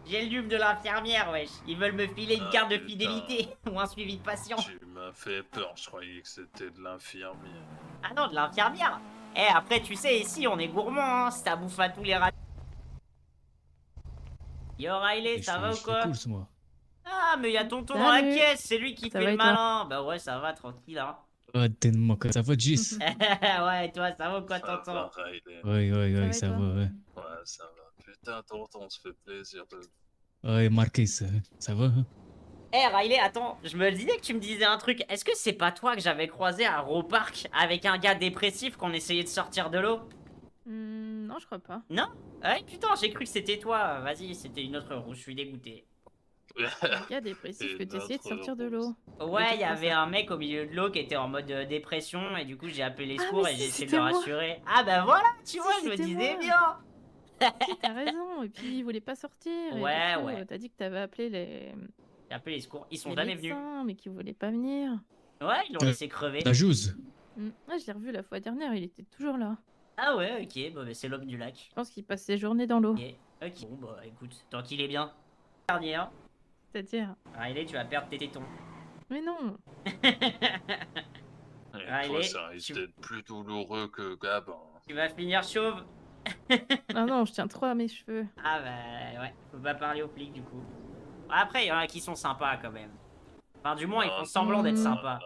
J'ai le NUM de l'infirmière, wesh. Ils veulent me filer une carte de putain. fidélité ou un suivi de patient. Tu m'as fait peur, je croyais que c'était de l'infirmière. Ah non, de l'infirmière. Eh, après, tu sais, ici, on est gourmand, hein. Ça bouffe à tous les rats. Yo, Riley, ça va ou quoi? moi. Ah, mais y a tonton dans la Salut. caisse, c'est lui qui Ça fait va le et toi? malin. Bah ouais, ça va, tranquille, hein. Ouais, tellement que ça va, Gis. Ouais, et toi, ça va ou quoi, Ça tonton? va, Riley. Ouais, et ça toi? va, ouais. Ouais, ça va. Putain, tonton, on se fait plaisir de... Ouais, Marquis, ça va, hein? Eh, Riley, attends, je me disais que tu me disais un truc. Est-ce que c'est pas toi que j'avais croisé à Roe Park avec un gars dépressif qu'on essayait de sortir de l'eau? Non, je crois pas. Non? Ouais, putain, j'ai cru que c'était toi. Vas-y, c'était une autre roue, je suis dégoûté. Un gars dépressif Et que t'essayais de notre sortir de l'eau. Ouais, il y quoi, avait ça? un mec au milieu de l'eau qui était en mode dépression et du coup j'ai appelé les Ah, secours mais et si, j'ai essayé de c'était le moi. rassurer. Ah bah voilà, tu vois, je me c'était disais moi. bien. Si, t'as raison. Et puis, il voulait pas sortir. Et Ouais, du coup, ouais. T'as dit que t'avais appelé J'ai appelé les secours, ils sont les jamais venus. médecins, mais qu'ils voulaient pas venir. Ouais, ils l'ont laissé crever. La Jouze. Ah, je l'ai revu la fois dernière, il était toujours là. Ah ouais, ok, bon, bah, c'est l'homme du lac. Je pense qu'il passe ses journées dans l'eau. Ok, bon bah écoute, tant qu'il est bien. Dernière, C'est-à-dire. Riley, tu vas perdre tes tétons. Mais non. Et Riley, toi, ça risque d'être plus douloureux que Gabin. Tu vas finir chauve. Ah non, je tiens trop à mes cheveux. Ah bah ouais, faut pas parler aux flics du coup. Après, il y en a qui sont sympas quand même. Enfin, du moins, ils font semblant d'être sympas.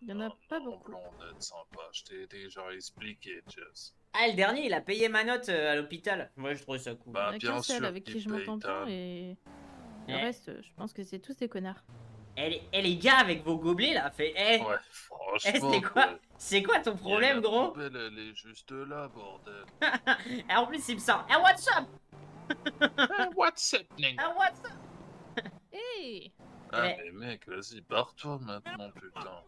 Il y en a pas beaucoup. D'être sympa, je t'ai déjà expliqué, Jess. Ah, le dernier, il a payé ma note à l'hôpital. Moi, je trouve ça cool. Bah, Il y en a bien qu'un seul sûr avec qui qu'il je paye m'entends ta- bien et le Ouais. reste, je pense que c'est tous des connards. Les gars, avec vos gobelets là, fait. Eh, Ouais, franchement. c'est quoi? C'est quoi ton Il y a problème, la gros? poubelle, elle est juste là, bordel. Et en plus, il me sort. Ah, what's up? What's happening? Ah, what's up? Hey! Ah, Ouais. mais mec, vas-y, barre-toi maintenant, putain.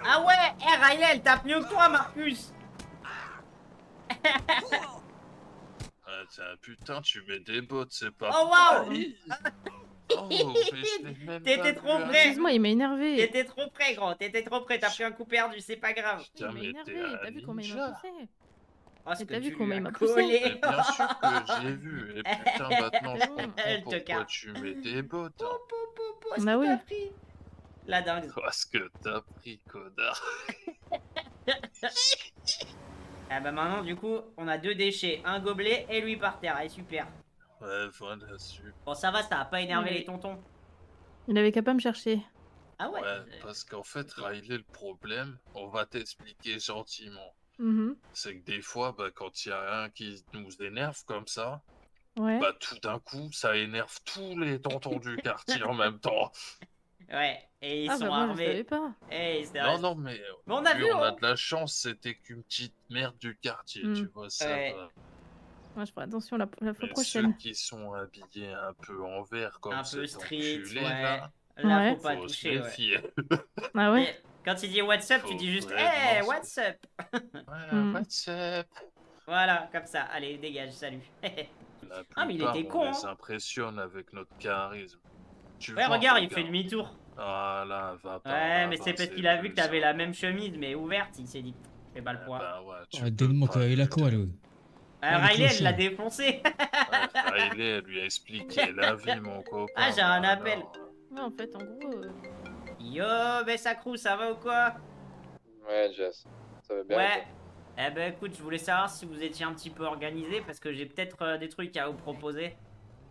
Ah ouais, eh, Riley, elle tape mieux que toi, Marcus. Ah, tiens, putain, tu mets des bottes, c'est pas. Oh, waouh! Oh, mais je l'ai même T'étais pas trop vu près. Excuse-moi, il m'a énervé. T'étais trop près, gros. T'étais trop près. T'as pris un coup perdu, c'est pas grave. Il Putain, m'a mais énervé. t'es un T'as vu comment il ninja. m'a poussé? Oh, ce Et que t'as vu tu comment lui il as m'a poussé? collé. Mais bien sûr que j'ai vu. Et putain, maintenant, je Elle comprends te pourquoi casse. tu mets des bottes. Hein. Est-ce Bah que oui. t'as pris? La dingue. Parce que t'as pris, connard. Ah bah maintenant, du coup, on a 2 déchets. Un gobelet et lui par terre. Allez, super. Ouais, voilà, super. Bon, ça va, ça a pas énervé Oui. les tontons. Il avait qu'à pas me chercher. Ah ouais. Ouais, parce qu'en fait, Riley, le problème, on va t'expliquer gentiment. C'est que des fois, bah, quand il y a un qui nous énerve comme ça, Ouais. bah tout d'un coup, ça énerve tous les tontons du quartier en même temps. Ouais, et ils Ah sont bah moi je armés. savais pas. Et c'est Non, non, mais Mais on a lui, vu, on a hein. de la chance, c'était qu'une petite merde du quartier, Hmm. tu vois, ça Ouais. va. Moi je ferai attention la fois Mais ceux prochaine. qui sont habillés un peu en vert comme Un peu cet street, enculé ouais. là, Là, Ouais. faut pas faut se toucher, ouais. méfier. Ah ouais? Et quand il dit what's up, tu Faut dis juste vraiment hey, se- what's up? Ouais, Hmm. what's up? Voilà, comme ça. Allez, dégage, salut. La Ah, mais il plupart, était on con, les hein. impressionne avec notre charisme. Tu Ouais, vois, regarde, il fait regarde. demi-tour. Ah là, va par Ouais, là, mais c'est parce c'est qu'il a vu plus que t'avais la sympa. même chemise, mais ouverte. Il s'est dit, fais pas le poids. Bah ouais, tu Ah, peux donne-moi pas qu'il a lui quoi, dire. lui? Riley, elle l'a clochard. défoncé. Ouais, Riley, elle lui a expliqué la vie, mon copain. Ah, j'ai un bah appel. alors. Ouais, en fait, en gros. Yo, Bessacrou, ça va ou quoi? Ouais, Jess. Ça va bien? Ouais. Eh ben écoute, je voulais savoir si vous étiez un petit peu organisé parce que j'ai peut-être des trucs à vous proposer.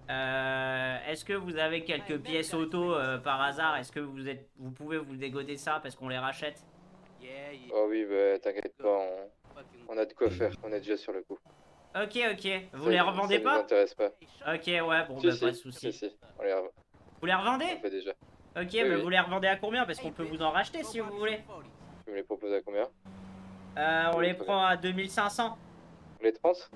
Est-ce que vous avez quelques pièces auto par hasard? Est-ce que vous pouvez vous dégoter ça parce qu'on les rachète? Oh oui, bah t'inquiète pas, on a de quoi faire, on est déjà sur le coup. Ok, ok. Vous les revendez Ça nous pas? intéresse pas. Ok, ouais, bon, Si, bah si, pas de soucis. si, on les revend. Vous les revendez? On fait déjà. Ok, Oui, mais oui. vous les revendez à combien? Parce qu'on peut vous en racheter si vous voulez. Tu me les proposes à combien? On Oui, les très prend à 2500. Les 30?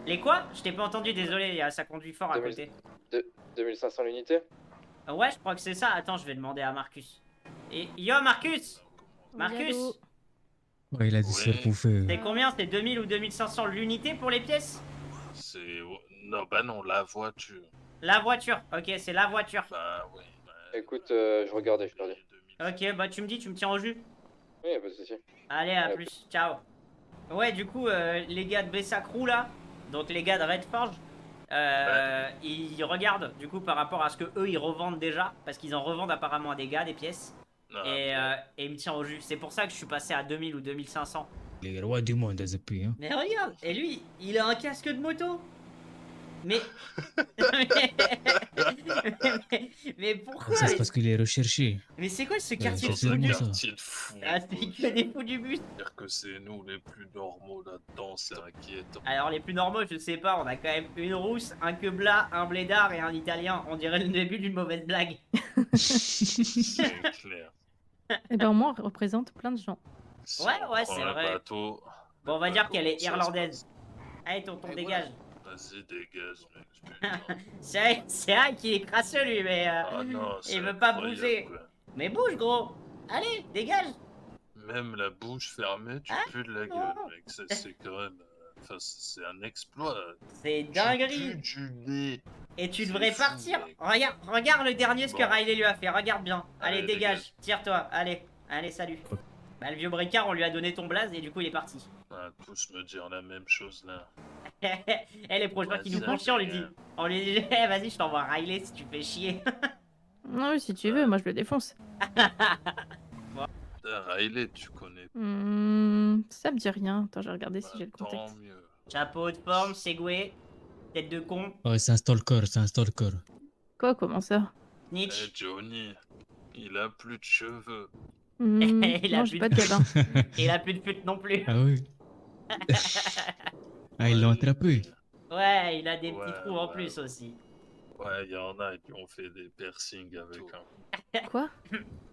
Les quoi? Je t'ai pas entendu, désolé, ça conduit fort à 2000. côté. 2500 l'unité? Ouais, je crois que c'est ça. Attends, je vais demander à Marcus. Et yo, Marcus! Marcus! allô. Ouais, il a dit se Ouais. faire bouffer. C'est combien? C'est 2000 ou 2500 l'unité pour les pièces? C'est. Non, bah non, la voiture. La voiture. Ok, c'est la voiture. Bah ouais. Bah, Écoute, je regardais, je te redis. Ok, bah tu me dis, tu me tiens au jus. Oui, y'a pas de soucis. Allez, à Ouais. plus. Ciao. Ouais, du coup, les gars de Bessacrou là, donc les gars de Redforge, ils regardent du coup par rapport à ce que eux ils revendent déjà, parce qu'ils en revendent apparemment à des gars des pièces. non, Et ils me tiennent au jus. C'est pour ça que je suis passé à 2000 ou 2500. Les rois du monde, à ce prix, hein. Mais regarde, et lui, il a un casque de moto. Mais mais pourquoi? Ça, c'est parce qu'il est recherché. Mais c'est quoi ce Ouais, quartier de c'est fous vraiment du... ça. quartier de fou. Ah, c'est que des fous du bus. Dire que c'est nous les plus normaux là-dedans, c'est inquiétant. Alors les plus normaux, je sais pas, on a quand même une rousse, un quebla, un blédard et un italien. On dirait le début d'une mauvaise blague. C'est clair. Et ben au moins on représente plein de gens. Si Ouais, on ouais, prend c'est un vrai. bateau, Bon, on va le dire bateau, qu'elle est ça se irlandaise. passe. Allez, tonton, dégage. Vas-y, dégage, mec. Putain. C'est vrai qu'il est crasseux lui, mais Ah non, c'est il veut pas incroyable, bouger. quoi. Mais bouge, gros. Allez, dégage. Même la bouche fermée, tu Hein? pues de la gueule, mec. C'est quand même. Enfin, c'est un exploit. C'est Tu dinguerie. pues du nez. Et tu C'est devrais fou, partir. mec. Regarde le dernier ce que Bon. Riley lui a fait. Regarde bien. Allez, Allez, dégage. dégage. Tire-toi. Allez. Allez, salut. Bah, le vieux bricard, on lui a donné ton blaze et du coup, il est parti. Ah, tous me dire la même chose là. Eh, les prochains qui nous Vas-y, font chier, on lui dégage. dit. On lui dit, eh, vas-y, je t'envoie Riley si tu fais chier. Non, oui, si tu veux, moi je le défonce. Riley, tu connais Ça me dit rien. Attends, je vais regarder si pas, j'ai le tant contact. mieux. Chapeau de forme, segway, tête de con, Ouais, c'est un stalker, c'est un stalker. Quoi, comment ça? Eh, snitch. Johnny, il a plus de cheveux. Il a Non, plus j'ai pas de- de gabin. Et il a plus de pute non plus. Ah oui. Ah, ils l'ont attrapé. Ouais, il a des petits Ouais, trous en ouais. plus aussi. Ouais, il y en a qui ont fait des piercings avec un. Quoi?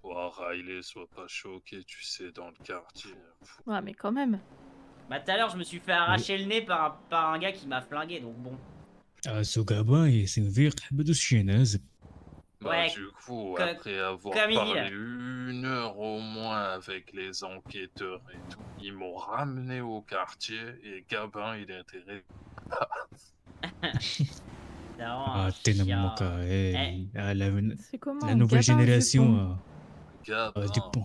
Oh, Riley, sois pas choqué, tu sais, dans le quartier. Ouais, mais quand même. Bah, tout à l'heure, je me suis fait arracher le nez par un gars qui m'a flingué, donc bon. Ah, ce gamin, c'est une véritable chienneuse. Bah, Ouais, du coup, co- après avoir comme il dit, parlé là. 1 heure au moins avec les enquêteurs et tout, ils m'ont ramené au quartier et Gabin, il est intéressé. C'est vraiment Ah, un t'es chien. mon cas. Ah, C'est comment? la nouvelle Gabin génération Dupont. Gabin. Dupont. Il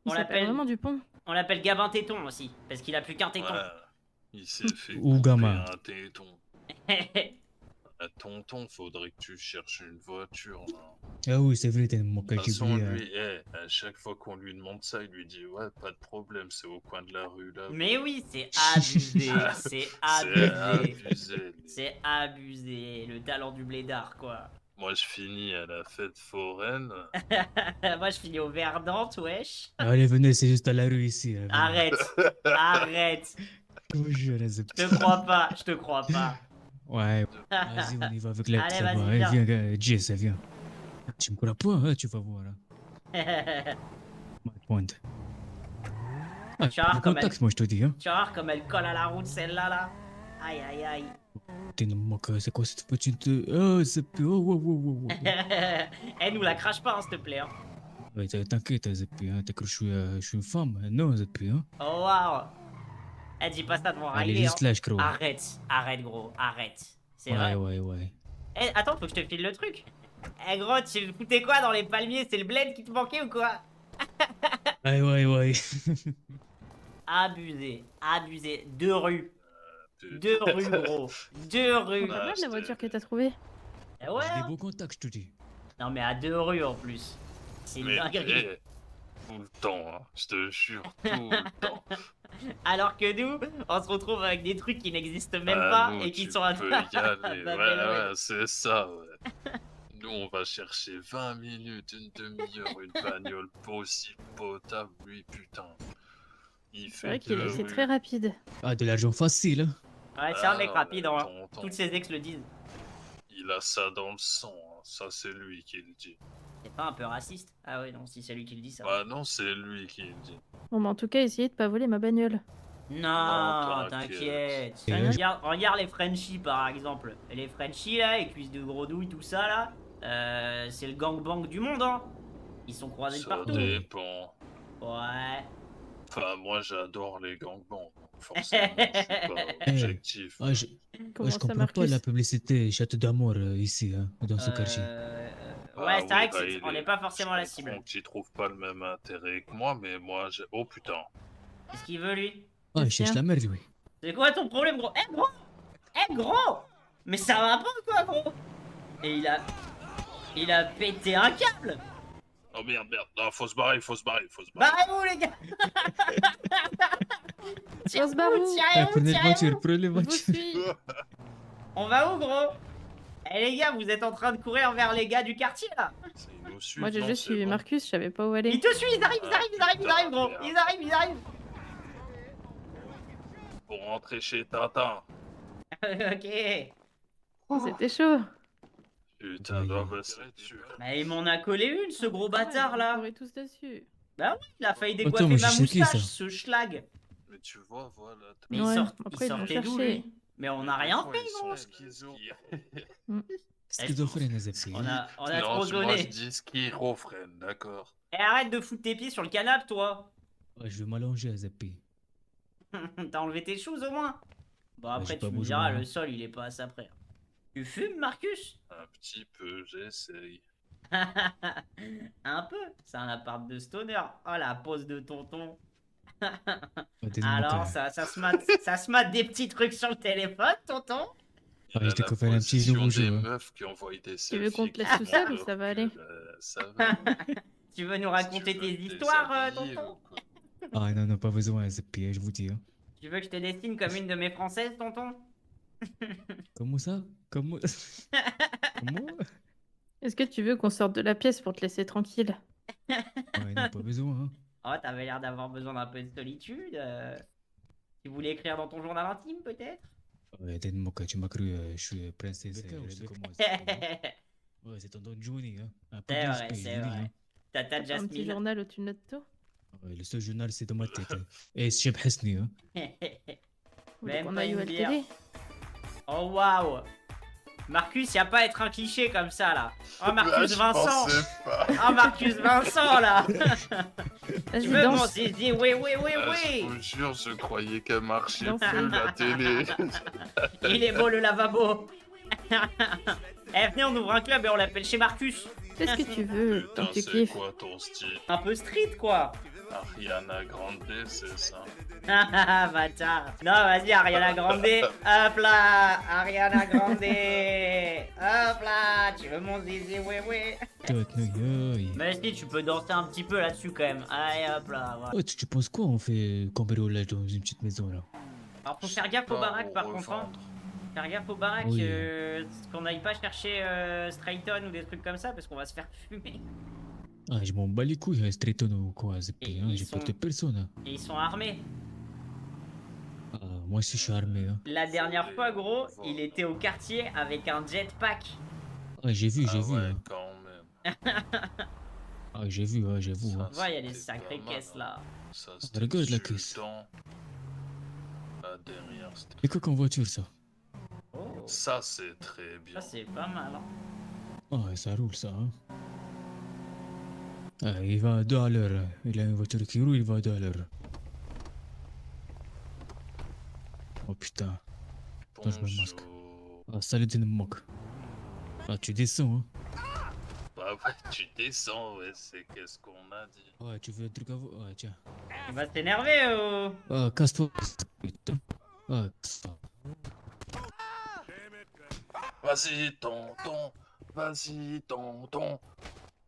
On s'appelle l'appelle vraiment Dupont. on l'appelle Gabin Téton aussi, parce qu'il a plus qu'un téton. Ouais, il s'est fait Ou couper gamin. un téton. Ah, tonton, faudrait que tu cherches une voiture. Là. Ah oui, c'est vrai, t'es mon De cas. toute J'ai façon, oublié. lui, à chaque fois qu'on lui demande ça, il lui dit ouais, pas de problème, c'est au coin de la rue là. Mais oui, c'est abusé, c'est abusé. abusé. C'est abusé, le talent du blédard, quoi. Moi, je finis à la fête foraine. Moi, je finis au Verdante, wesh. Allez, venez, c'est juste à la rue ici. là, venez. Arrête, arrête. Bonjour, les Je te crois pas, je te crois pas. Ouais, vas-y, on y va avec la Allez, ça vas-y, va. viens. Viens, Jess, viens. Tu me crois pas, hein, tu vas voir. Hein. Pointe. Ah, Tu vas voir le comme contact, moi je te dis, hein. Tu vas voir comme elle colle à la route, celle-là, là. Aïe, aïe, aïe. T'es une moque, c'est quoi cette petite. Oh, Zeppi, oh, wow, wow, wow, wow. Elle nous la crache pas, hein, s'il te plaît. Hein. Ouais, t'inquiète, Zeppi, hein. T'as cru que je suis une femme? Non, Zeppi, hein. Oh, waouh. Elle dit pas ça devant Allez, Riley. juste lâche, gros. Arrête, arrête, gros, arrête. C'est Ouais, vrai. ouais. Eh, attends, faut que je te file le truc. Eh, gros, tu foutais quoi dans les palmiers? C'est le bled qui te manquait ou quoi? Ouais. Abusé, abusé. 2 rues. 2 rues, gros. 2 rues. Pas mal la voiture que t'as trouvée. Eh ouais. J'ai des beaux contacts, je te dis. Non, mais à 2 rues en plus. C'est une Mais dinguerie. tout le temps, hein. Je te jure, tout le temps. Alors que nous, on se retrouve avec des trucs qui n'existent même Ah, pas nous, et qui tu sont à peux y aller. Babel, Ouais, c'est ça, ouais. Nous, on va chercher 20 minutes, une demi-heure, une bagnole possible, potable. Lui, putain. Il C'est fait vrai qu'il deux c'est rues. très rapide. Ah, de l'argent facile, hein. Ouais, c'est un mec Ah, rapide, hein. tonton. Toutes ses ex le disent. Il a ça dans le sang, hein. Ça c'est lui qui le dit. C'est pas un peu raciste? Ah ouais, non, si c'est lui qui le dit, ça. Bah non, c'est lui qui le dit. Bon, bah en tout cas, essayez de pas voler ma bagnole. Non, Non, t'inquiète. Et là, Regarde les Frenchies par exemple. Et les Frenchies là, les cuisses de grenouille, tout ça là, c'est le gangbang du monde, hein. Ils sont croisés de Ça partout. dépend. Ouais. Enfin, moi j'adore les gangbangs. Forcément, je suis pas objectif. Ah, Comment je ça, comprends pas Marcus? la publicité château d'amour ici, hein, dans ce quartier. Ouais, c'est vrai que bah, on n'est pas forcément la Je cible. comprends qu'il trouve pas le même intérêt que moi, mais moi j'ai. Oh putain. Qu'est-ce qu'il veut lui? Ah, il cherche la merde, lui. C'est quoi ton problème, gros? Eh gros! Eh gros! Mais ça va pas ou quoi, gros? Et il a pété un câble! Oh merde. Non, faut se barrer. Barrez-vous les gars! On se barre où? Ah, prenez la voiture, prenez la Je vous voiture. suis. On va où, gros? Eh les gars, vous êtes en train de courir vers les gars du quartier là? Ils nous suivent, Moi, j'ai non, juste c'est suivi bon. Marcus, je savais pas où aller. Ils te suivent, ils arrivent, gros! merde. Ils arrivent! Pour rentrer chez Tintin. Ok. Oh, c'était chaud. Putain, Oui. non, bah c'est sûr. Mais il m'en a collé une, ce gros bâtard On là! est tous dessus. Bah oui, il a failli Attends, décoiffer mais ma je sais qui, moustache, ça ce schlag! Mais tu vois, voilà. Mais Ouais, il après, ils vont sortait d'où chercher. lui? Mais on n'a rien fait, Ils gros! sont schizo. Schizophrène, Zeppi. On a Non, trop moi zoné. je dis schizophrène, d'accord. Et arrête de foutre tes pieds sur le canapé, toi! Ouais, je vais m'allonger, Zeppi. T'as enlevé tes choses au moins? Bon, après, j'ai pas tu me bougé, diras, moi. le sol il est pas à sa près. Tu fumes, Marcus? Un petit peu, j'essaye. Un peu? C'est un appart de stoner. Oh, la pose de tonton. Ouais, t'es Alors, moqueur. ça se mate des petits trucs sur le téléphone, tonton? Ah, je t'ai La coffré un petit position nouveau des jeu, hein. meufs qui envoient des Tu veux qu'on te selfies laisse qui tout seul montrent ou ça va leur aller? cul, ça va. Tu veux nous Si raconter tu veux tes te histoires, déshabiller tonton? ou quoi. Ah, non, pas besoin, Zeppi, hein, je vous dis, hein. Tu veux que je te dessine comme une de mes françaises, tonton? Comment ça? Comment? Comment? Est-ce que tu veux qu'on sorte de la pièce pour te laisser tranquille? Ouais, non, pas besoin, hein. Oh, t'avais l'air d'avoir besoin d'un peu de solitude. Tu voulais écrire dans ton journal intime, peut-être? Ouais, t'es une moqueur, tu m'as cru, je suis princesse. Je commence. Ouais, c'est ton Don Johnny, hein. Un peu C'est de vrai, respect, je c'est vous dis, vrai. hein. Tata Un petit Jasmine. journal où tu notes tout? Ouais, le seul journal, c'est dans ma tête. Hein. Et c'est Cheb Hasni, hein. Vous voulez Même qu'on pas aille où une à la bière. télé? Oh waouh! Marcus, y a pas à être un cliché comme ça là. Oh Marcus je Vincent! pensais pas. Oh Marcus Vincent là! Tu Vas-y, veux mon danse. zizi? Oui, oui, oui, Ah, je oui! vous jure, je croyais qu'elle marchait Danse. plus la télé. Il est beau le lavabo! Eh, venez, on ouvre un club et on l'appelle chez Marcus! Fais ce que tu veux, tant Putain, que tu c'est kiffes. quoi ton style? Un peu street quoi! Ariana Grande, c'est ça. Ah bâtard! Non, vas-y, Ariana Grande! Hop là! Ariana Grande! Hop là! Tu veux mon zizi? Oui, oui! Mais si, tu peux danser un petit peu là-dessus quand même. Allez, hop là, voilà. Oh, tu penses quoi? On fait cambriolage dans une petite maison, là? Alors, faut faire gaffe aux Pas baraques par contre. Hein. revendre. Faire gaffe aux baraques, Oui. qu'on n'aille pas chercher Strayton ou des trucs comme ça parce qu'on va se faire fumer. Ah, je m'en bats les couilles, hein, Strayton ou quoi, Zeppi, Et hein. ils J'ai sont- porté personne, hein. Et ils sont armés. Ah, moi aussi, je suis armé, hein. La dernière les fois, gros, vendre. il était au quartier avec un jetpack. Ah, j'ai vu, Ah ouais, hein. quand même. Ah, j'ai vu, ouais, j'avoue. Ça, Hein. Ouais, il y a des c'était sacrées pas mal, caisses hein. là. Ça, c'était Regarde la caisse. insultant. Là, derrière, c'était... C'est quoi comme voiture, ça? Oh, Ça, c'est très ça bien. c'est pas mal. Hein. Ah, ouais, ça roule, ça. Hein. Ah, il va à 2 à l'heure. Hein. Il a une voiture qui roule, il va à 2 à l'heure. Oh putain. Attends, je mets le masque. Bonjour. Ah, salut, t'es une moque. Ah, tu descends, hein. Bah ouais, tu descends, ouais, c'est qu'est-ce qu'on a dit. Ouais, tu veux un truc à vous? Ouais, tiens. Il va s'énerver ou... Ah, casse-toi. Putain. Ah, casse-toi. Vas-y, tonton. Vas-y, tonton.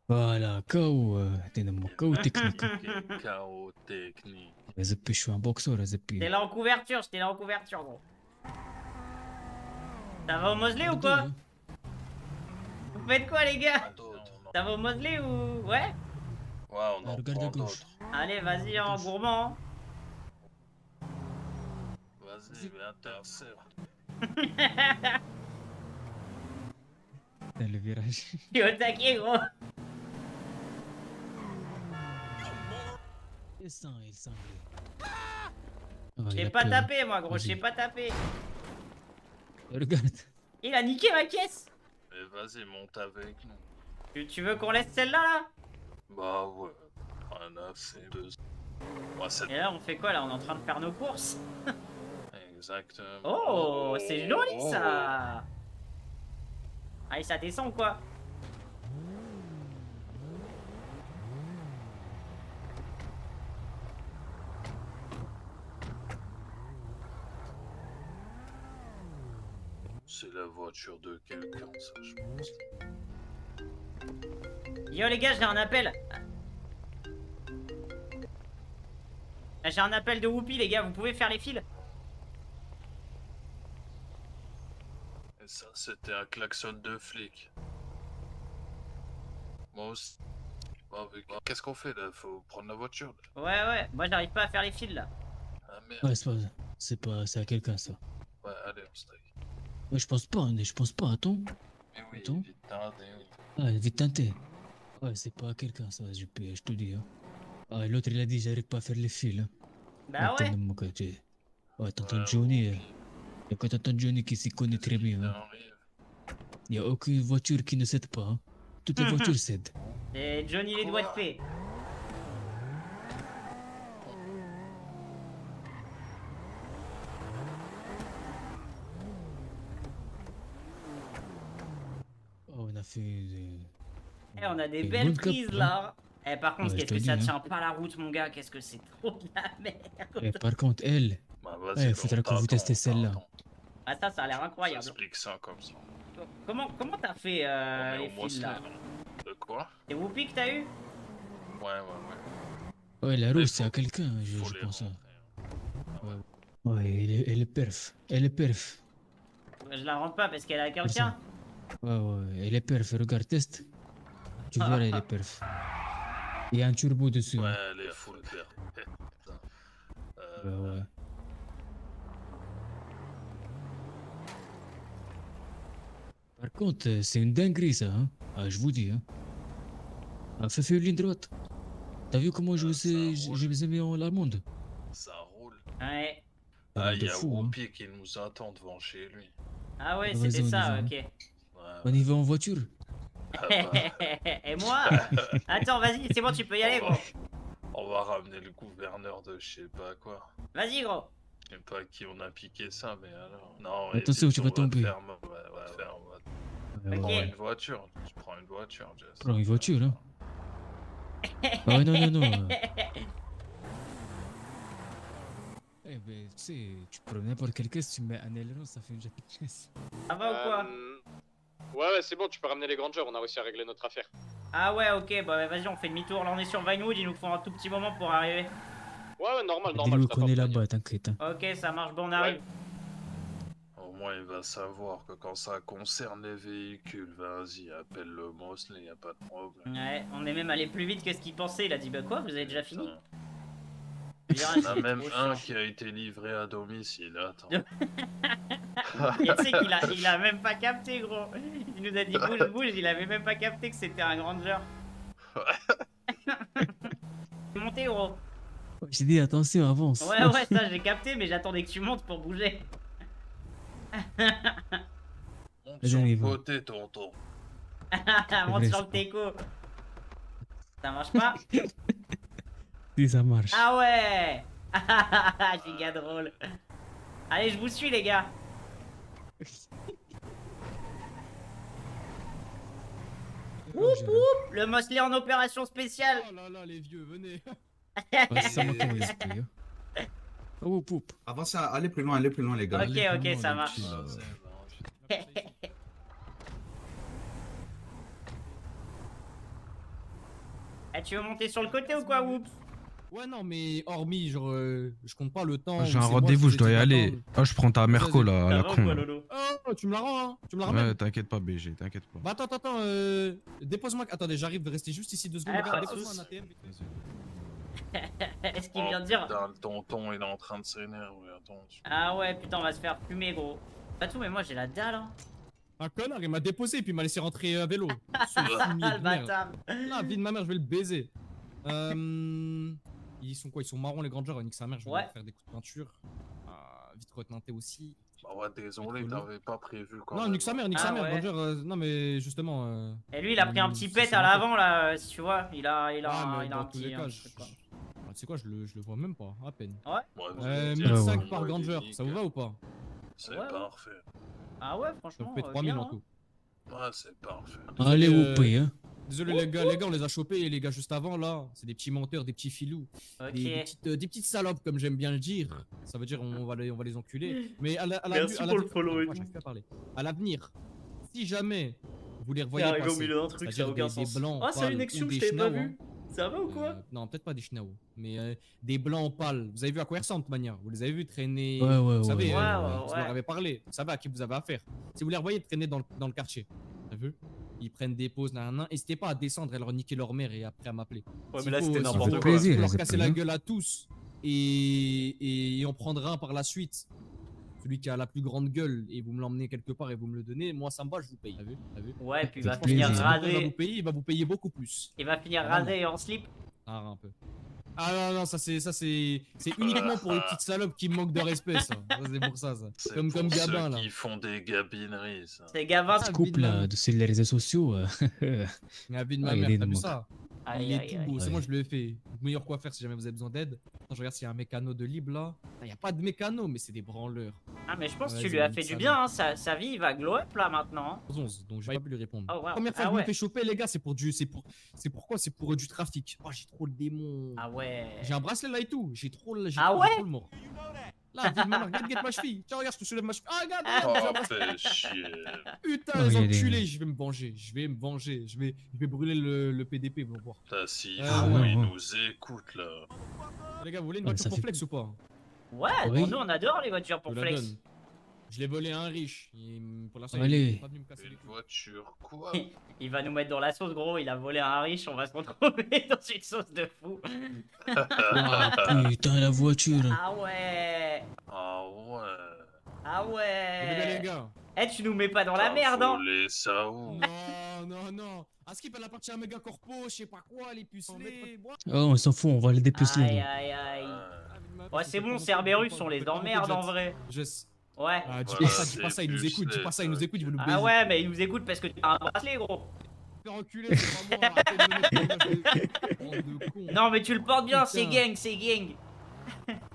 Voilà, KO. T'es une moque. KO technique. Ok, chaos technique. Je suis un boxeur, Zeppi. T'es là en couverture, j'étais là en couverture gros. Ça va au Mosley ou quoi? Vous faites quoi les gars? Ça va au Mosley ou... Ouais? Ouais, on en Regarde à prend gauche. d'autres. Allez, vas-y en gourmand. Vas-y, viens t'insérer. Dans le virage. Je suis au taquet gros. Il sent. Je t'ai pas tapé moi gros, je t'ai pas tapé. Regarde. Il a niqué ma caisse. Mais vas-y, monte avec nous. Tu veux qu'on laisse celle-là là? Bah ouais. On a fait deux. Ouais, c'est Et là on fait quoi là? On est en train de faire nos courses. exactement. Oh, c'est joli ça. Allez, ça descend ou quoi? C'est la voiture de quelqu'un, ça, je pense. Yo les gars, j'ai un appel. J'ai un appel de Whoopi les gars, vous pouvez faire les fils? Et ça, c'était un klaxon de flic. Moi aussi. Bon, mais qu'est-ce qu'on fait là? Faut prendre la voiture là. Ouais, moi j'arrive pas à faire les fils là. Ah merde. Ouais, c'est à quelqu'un, ça. Ouais, allez, on se taille. Ouais, je pense pas, attends. Mais oui, Attends. vite teinté, oui. Ah, vite teinté. Ouais, c'est pas à quelqu'un, ça, je te dis. Hein. Ah, l'autre, il a dit, j'arrive pas à faire les fils. Hein. Bah ouais. Ouais, t'entends Johnny. Y'a que t'entends Johnny qui s'y connaît très bien. Hein. Y'a aucune voiture qui ne cède pas. Hein. Toutes les voitures cèdent. Et Johnny les doigts de fée. Oh, on a fait. Eh, on a des une belles bonne cap, prises hein. là. Eh, par contre, Ouais, je qu'est-ce te que dis, ça hein. tient pas la route, mon gars? Qu'est-ce que c'est trop de la merde. Et par contre, elle, Bah vas-y, il faudra que vous testez celle-là. Ah, ça a l'air incroyable. J'explique ça comme ça. Comment t'as fait On est les au fils Mosley, là? là. De quoi? C'est Whoopi que t'as eu? Ouais. ouais, la Mais rouge, c'est faut- à quelqu'un, je Faut les pense. Hein. rentrer. Ouais, elle est perf. Elle est perf. Je la rentre pas parce qu'elle a quelqu'un. Ouais, elle est perf. Regarde, test. Tu verras, elle est perf. Il y a un turbo dessus. Ouais, hein. elle est full vert. Ouais. Par contre, c'est une dinguerie, ça. Hein. Ah, je vous dis. Hein. Ah, fais une ligne droite. T'as vu comment je vous ai mis en l'amende? Ça roule. Ouais. Ah, de il y a fou, hein. Whoopi qui nous attend devant chez lui. Ah ouais, Vas-y, c'était on y ça, va, ok. Ouais, On y va en voiture? Ah bah, Et moi? Attends, vas-y, c'est bon, tu peux y aller, gros. on va ramener le gouverneur de je sais pas quoi. Vas-y, gros. Je sais pas à qui on a piqué ça, mais alors. Non, Attention, évite, tu vas on te tomber. faire mal. Ouais, on va Ok. prendre une voiture. Je prends une voiture, Jess. Prends une voiture, hein. Ah ouais, non. Eh ben, tu sais, tu prends n'importe quelle caisse, tu mets un aileron, ça fait une caisse. Ça va ou quoi? Ouais, c'est bon, tu peux ramener les grandeurs, on a réussi à régler notre affaire. Ah ouais, ok, bah vas-y, on fait demi-tour. Là, on est sur Vinewood, il nous faut un tout petit moment pour arriver. Ouais, normal. Dis-lui qu'on est là-bas, t'inquiète. Hein. Ok, ça marche, bon, on arrive. Au moins, il va savoir que quand ça concerne les véhicules, vas-y, appelle le Mosley, y a pas de problème. Ouais, on est même allé plus vite que ce qu'il pensait. Il a dit, bah quoi, vous avez déjà fini? Il y en a même un qui a été livré à domicile, attends. Et tu sais qu'il a même pas capté, gros. Il nous a dit bouge, il avait même pas capté que c'était un Granger. Montez, gros. J'ai dit attention, avance. Ouais, ouais, ça j'ai capté, mais j'attendais que tu montes pour bouger. Monte Vas-y, sur on y le va. côté, tonton. Monte vrai, sur ça. le teco. Ça marche pas? Si, ça marche. Ah ouais. Giga drôle. Allez, je vous suis, les gars. Oup, oup, le Mosley en opération spéciale. Oh là là, les vieux, venez. Ouais, c'est ça maintenant, les esprits. Hein. Oh, poup. Avancez, allez plus loin, les gars. Ok, ok, ça marche. Eh, tu veux monter sur le côté ou quoi, Whoops? Ouais, non, mais hormis, genre, je compte pas le temps. J'ai où un c'est moi rendez-vous, qui je dois y vous ai dit aller. d'attendre. Ah, je prends ta Merco là, à la Ça va ou con. quoi, là. Lolo? Oh, tu me la rends, hein. Tu me la ramènes. Ouais, t'inquiète pas, BG, t'inquiète pas. Bah, attends, dépose-moi. Attendez, j'arrive de rester juste ici 2 secondes. Ah, pas de Dépose-moi un soucis. ATM. vite fait. Est-ce qu'il vient de dire? Putain, le tonton, il est en train de s'énerver, attention. Ah ouais, putain, on va se faire fumer, gros. Pas tout, mais moi j'ai la dalle, hein. Un connard, il m'a déposé et puis il m'a laissé rentrer à vélo. Ce fumier Ah, de le merde. bâtard. La vie de ma mère, je vais le baiser. Ils sont quoi? Ils sont marrons, les Grangers. Nique sa mère, je vais Ouais. leur faire des coups de peinture. Vite retenté aussi. Bah ouais, désolé, Rigolo. t'avais pas prévu quand Non, même. nique sa mère, Ah ouais. Granger. Non, mais justement. Et lui, il a pris un petit c'est pet ça, à en fait. l'avant, là, si tu vois. Il a Ah, mais un dans tous les petit. cas, un truc, quoi. tu sais quoi, je le vois même pas, à peine. Ouais. Ouais, vous allez dire, 1005 ouais, par ouais, Granger, nickel. ça vous va ou pas? C'est Ouais, ouais. parfait. Ah ouais, Ça franchement. vous fait 3000 bien, en hein. tout. Ouais, c'est parfait. Allez, Euh, au pays, hein. Désolé les gars, on les a chopés et les gars juste avant là, c'est des petits menteurs, des petits filous, Ok. des petites salopes comme j'aime bien le dire. Ça veut dire on va les enculer. Mais à la Merci pour le follow et moi, tout. j'arrive plus à parler. À l'avenir, si jamais vous les T'es revoyez arrivé au passer, milieu d'un truc, ça a c'est-à-dire aucun des sens. blancs Ah, salut pâles Nexium, ou je des t'avais pas schnauz, vu. Ça va ou quoi? non, peut-être pas des schnauz, mais des blancs pâles. Vous avez vu à quoi ils ressemblent de toute manière? Vous les avez vus traîner, Ouais, vous savez, ouais, vous ouais. leur avez parlé, vous savez à qui vous avez affaire. Si vous les revoyez traîner dans le quartier, t'as vu? Ils prennent des pauses, n'hésitez pas à descendre et leur niquer leur mère et après à m'appeler. Ouais, S'il mais là, faut- c'était s'il n'importe faut quoi. plaisir, leur c'est casser pas la bien. gueule à tous et on prendra un par la suite. Celui qui a la plus grande gueule et vous me l'emmenez quelque part et vous me le donnez, moi ça me va, je vous paye. T'as vu? Ouais, puis il Ça va fait finir plaisir. Il va vous rasé. payer, il va vous payer beaucoup plus. Il va finir Vraiment. rasé et en slip. Ah, un peu. Ah non, ça c'est uniquement pour les petites salopes qui me manquent de respect, ça. Ça, c'est pour ça. C'est Comme pour Gabin, ceux là. qui font des gabineries, ça. C'est Gavin. Ah, Couple vide, là, man. sur les réseaux sociaux. La vie de Ah, ma il mère, est t'as vu de ça? Aïe, Il est aïe, tout aïe. beau, c'est Ouais. moi je le ai fait. Meilleur quoi faire si jamais vous avez besoin d'aide. Attends, je regarde s'il y a un mécano de libre là. Il n'y a pas de mécano, mais c'est des branleurs. Ah, mais je pense que Ouais, tu vas-y, lui as nique fait sa du bien, hein. Sa vie, il va glow up là maintenant. hein. 11, donc j'ai pas pu lui répondre. Oh, wow. Première fois Ah que je me ouais. fais choper, les gars, c'est pour c'est pour du trafic. Oh, j'ai trop le démon. Ah ouais. J'ai un bracelet là et tout. J'ai trop le Ah ouais le mort. Là, vie de ma mère, regarde ma cheville. Tiens, regarde, je te soulève ma cheville. Ah, regarde, Ah. regarde, j'ai un Oh, bracelet. fais chier. Putain, Oh, les regardez. enculés, je vais me venger. Je vais brûler le PDP, vous allez voir. Putain, s'il Ah, faut, ouais, il ouais. nous écoute, là. Les gars, vous voulez une Ouais, voiture ça pour fait- flex ou pas? Ouais, Oui. bon, nous on adore les voitures Je pour vous la flex. donne. Je l'ai volé à un riche. Pour l'instant, Allez. il est pas venu me casser les Une couilles. voiture, quoi? Il va nous mettre dans la sauce, gros. Il a volé un riche, on va se retrouver dans une sauce de fou. Ah, putain, la voiture. Ah ouais. Ah ouais. Ah Les gars, ouais. les gars. Eh, tu nous mets pas dans la T'as merde, hein. volé ça où? Non. À ce qui peut appartenir à un méga corpo, je sais pas quoi, les pucelés. Oh, on s'en fout, on va les dépecer. Aïe, nous. aïe, aïe. Ouais. Ouais, c'est bon, Cerberus, on les emmerde en vrai. Je... Ouais. Ah, dis Voilà, pas ça, il nous c'est écoute, dis pas ça, il nous écoute, il veut nous baiser. Ah ouais, mais il nous écoute parce que tu as un bracelet, gros. Fais reculer, c'est pas moi, arrêtez de me mettre dans l'image de con. Non, mais tu le portes bien, c'est Putain. gang, c'est gang.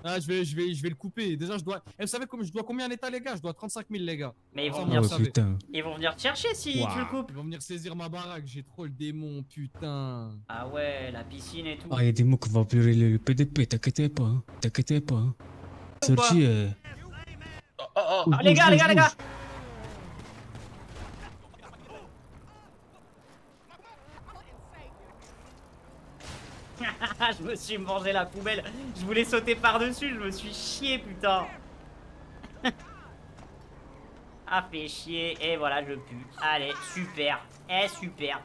Ah, je vais le couper. Déjà, je dois. Eh, vous savez je dois combien en état, les gars? Je dois 35 000, les gars. Mais ils vont Ça, venir, vous Oh savez. putain. ils vont venir te chercher si Ouah. tu le coupes. Ils vont venir saisir ma baraque, j'ai trop le démon, putain. Ah ouais, la piscine et tout. Ah, il y a des mots qu'on va pleurer le PDP, t'inquiète pas. Hein. T'inquiète pas. Hein. Sorti. Ah, les gars, les gars, les gars. Je me suis mangé la poubelle. Je voulais sauter par-dessus, je me suis chié, putain. Ah, fait chier. Et voilà, je pue. Allez, super. Eh, super.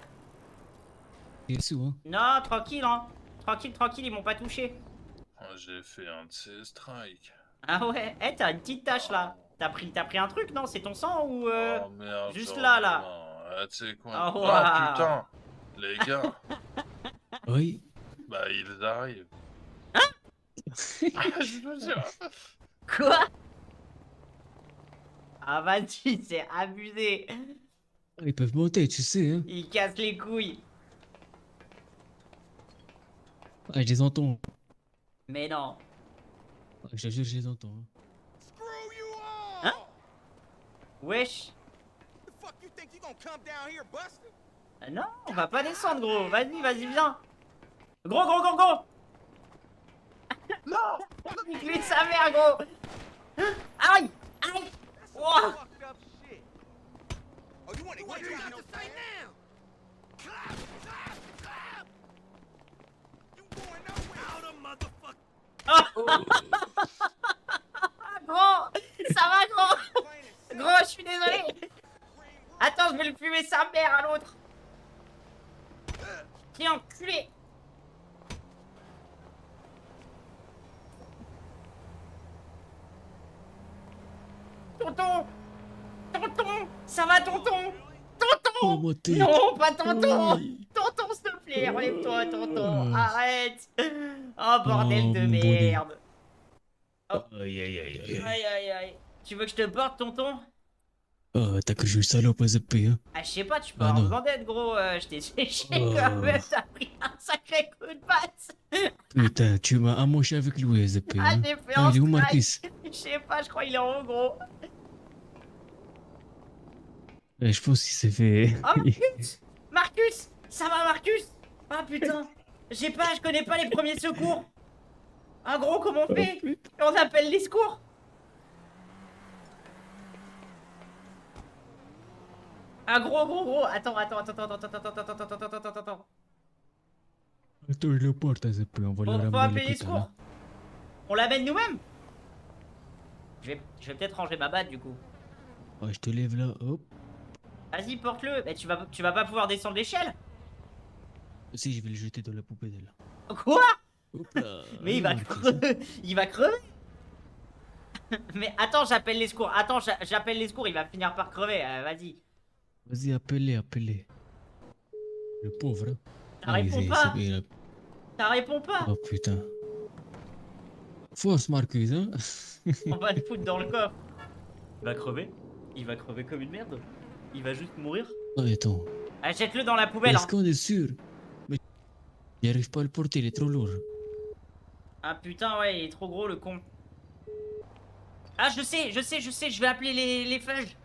Bien sûr, hein. Non, tranquille, hein. Tranquille, tranquille, ils m'ont pas touché. J'ai fait un de ces strikes. Ah ouais. Eh, t'as une petite tache là. T'as pris un truc, non? C'est ton sang ou Oh merde. juste genre, là, là. non. Ah, tu sais quoi? Ah, Ah ouah. putain. Les gars. Oui. ils arrivent. Hein? Je veux dire. Quoi? Ah vas-y, c'est abusé. Ils peuvent monter, tu sais, hein. Il casse les couilles. Ah, je les entends. Mais non. Ah, je te jure, je les entends. Hein? Wesh. Non, on va pas descendre, gros. Vas-y, vas-y, viens. Gros, gros, gros, gros. Non. Nique-lui sa mère, gros. Aïe, aïe. Ouah. Oh. Gros, ça va, gros. Gros, je suis désolé. Attends, je vais le fumer sa mère à l'autre. Tiens, enculé. Tonton. Tonton. Ça va, tonton. Tonton. Non, pas tonton. Tonton, s'il te plaît, relève-toi, tonton. Arrête. Oh, bordel de merde. Oh. Aïe, aïe, aïe, aïe. Aïe, aïe, aïe. Tu veux que je te porte, tonton? Oh, t'as que je suis le salope à zapper, hein. Ah, je sais pas, tu peux Ah, avoir non. besoin d'aide, gros. Je t'ai séché Oh. quand même. T'as pris un sacré coup de batte. Putain, tu m'as amoché avec lui à zapper, Ah, hein. j'ai fait Ah, un il est où, strike. Marcus? Je sais pas, je crois qu'il est en haut, gros. Je pense qu'il s'est fait... Oh, Marcus! Marcus! Ça va, Marcus? Ah, putain. Je connais pas les premiers secours. Ah, gros, comment on fait? On appelle les secours? Ah, gros. Attends. Attends, je le porte à zapper, on va le Faut ramener appeler les l'hôpital, secours. hein. On l'amène nous-mêmes? Je vais peut-être ranger ma batte, du coup. Ouais, je te lève là, hop. Vas-y, porte-le. Mais tu vas pas pouvoir descendre l'échelle? Si, je vais le jeter dans la poubelle. Quoi? Hop là. Mais il va crever. Il va crever. Mais attends, j'appelle les secours. J'appelle les secours, il va finir par crever. Vas-y. Vas-y, appelle-les. Le pauvre, hein. Ça répond pas. Ça répond pas. Oh putain. Force, Marcus, hein. On va le foutre dans le coffre. Il va crever. Il va crever comme une merde. Il va juste mourir. Oh, attends. Ah, jette-le dans la poubelle. Est-ce qu'on est sûr? Mais j'arrive pas à le porter, il est trop lourd. Ah putain, ouais, il est trop gros le con. Ah, je sais, je vais appeler les feuges.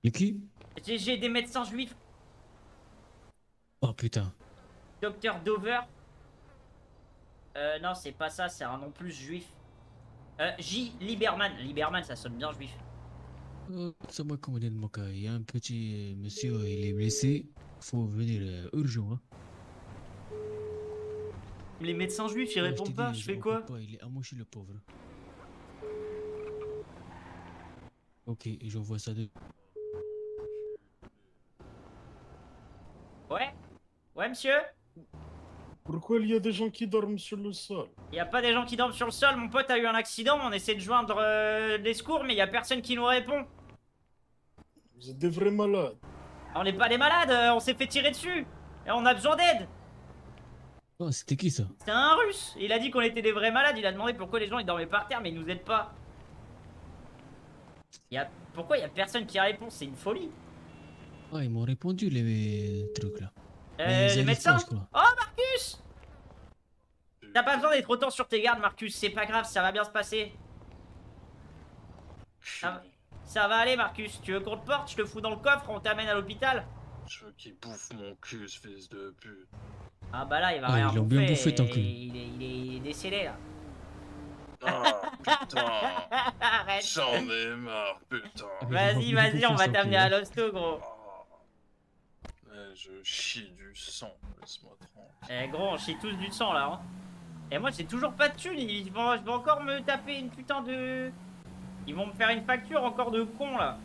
Et qui? J'ai des médecins juifs. Oh putain. Docteur Dover. Non, c'est pas ça, c'est un nom plus juif. J. Lieberman. Lieberman, ça sonne bien juif. Ça m'a commandé de mon cas. Il y a un petit monsieur, il est blessé. Faut venir urgent, hein. Les médecins juifs, ils Ouais, répondent t'ai pas, dit, je fais m'en quoi? occupe pas, il est amoché le pauvre. Ok, j'envoie ça de... Ouais, monsieur? Pourquoi il y a des gens qui dorment sur le sol? Y a pas des gens qui dorment sur le sol, mon pote a eu un accident, on essaie de joindre des secours, mais y a personne qui nous répond. Vous êtes des vrais malades. On n'est pas des malades, on s'est fait tirer dessus. Et on a besoin d'aide. Oh, c'était qui ça? C'est un russe. Il a dit qu'on était des vrais malades, il a demandé pourquoi les gens ils dormaient par terre, mais ils nous aident pas. Pourquoi y a personne qui répond? C'est une folie. Ah, ils m'ont répondu les trucs là. Les médecins? Oh, Marcus! T'as pas besoin d'être autant sur tes gardes, Marcus, c'est pas grave, ça va bien se passer. Ça va aller, Marcus. Tu veux qu'on te porte? Je te fous dans le coffre, on t'amène à l'hôpital. Je veux qu'il bouffe mon cul, ce fils de pute. Ah bah là, il va Ah, rien ils l'ont bien bouffé, ton cul. Il est décédé, là. Ah, putain. Arrête. J'en ai marre, putain. Vas-y, on va t'amener à l'hosto, gros. Je chie du sang, laisse-moi tranquille. Eh gros, on chie tous du sang, là, hein. Et moi, j'ai toujours pas de thunes, je vais encore me taper une putain de... Ils vont me faire une facture encore de con, là.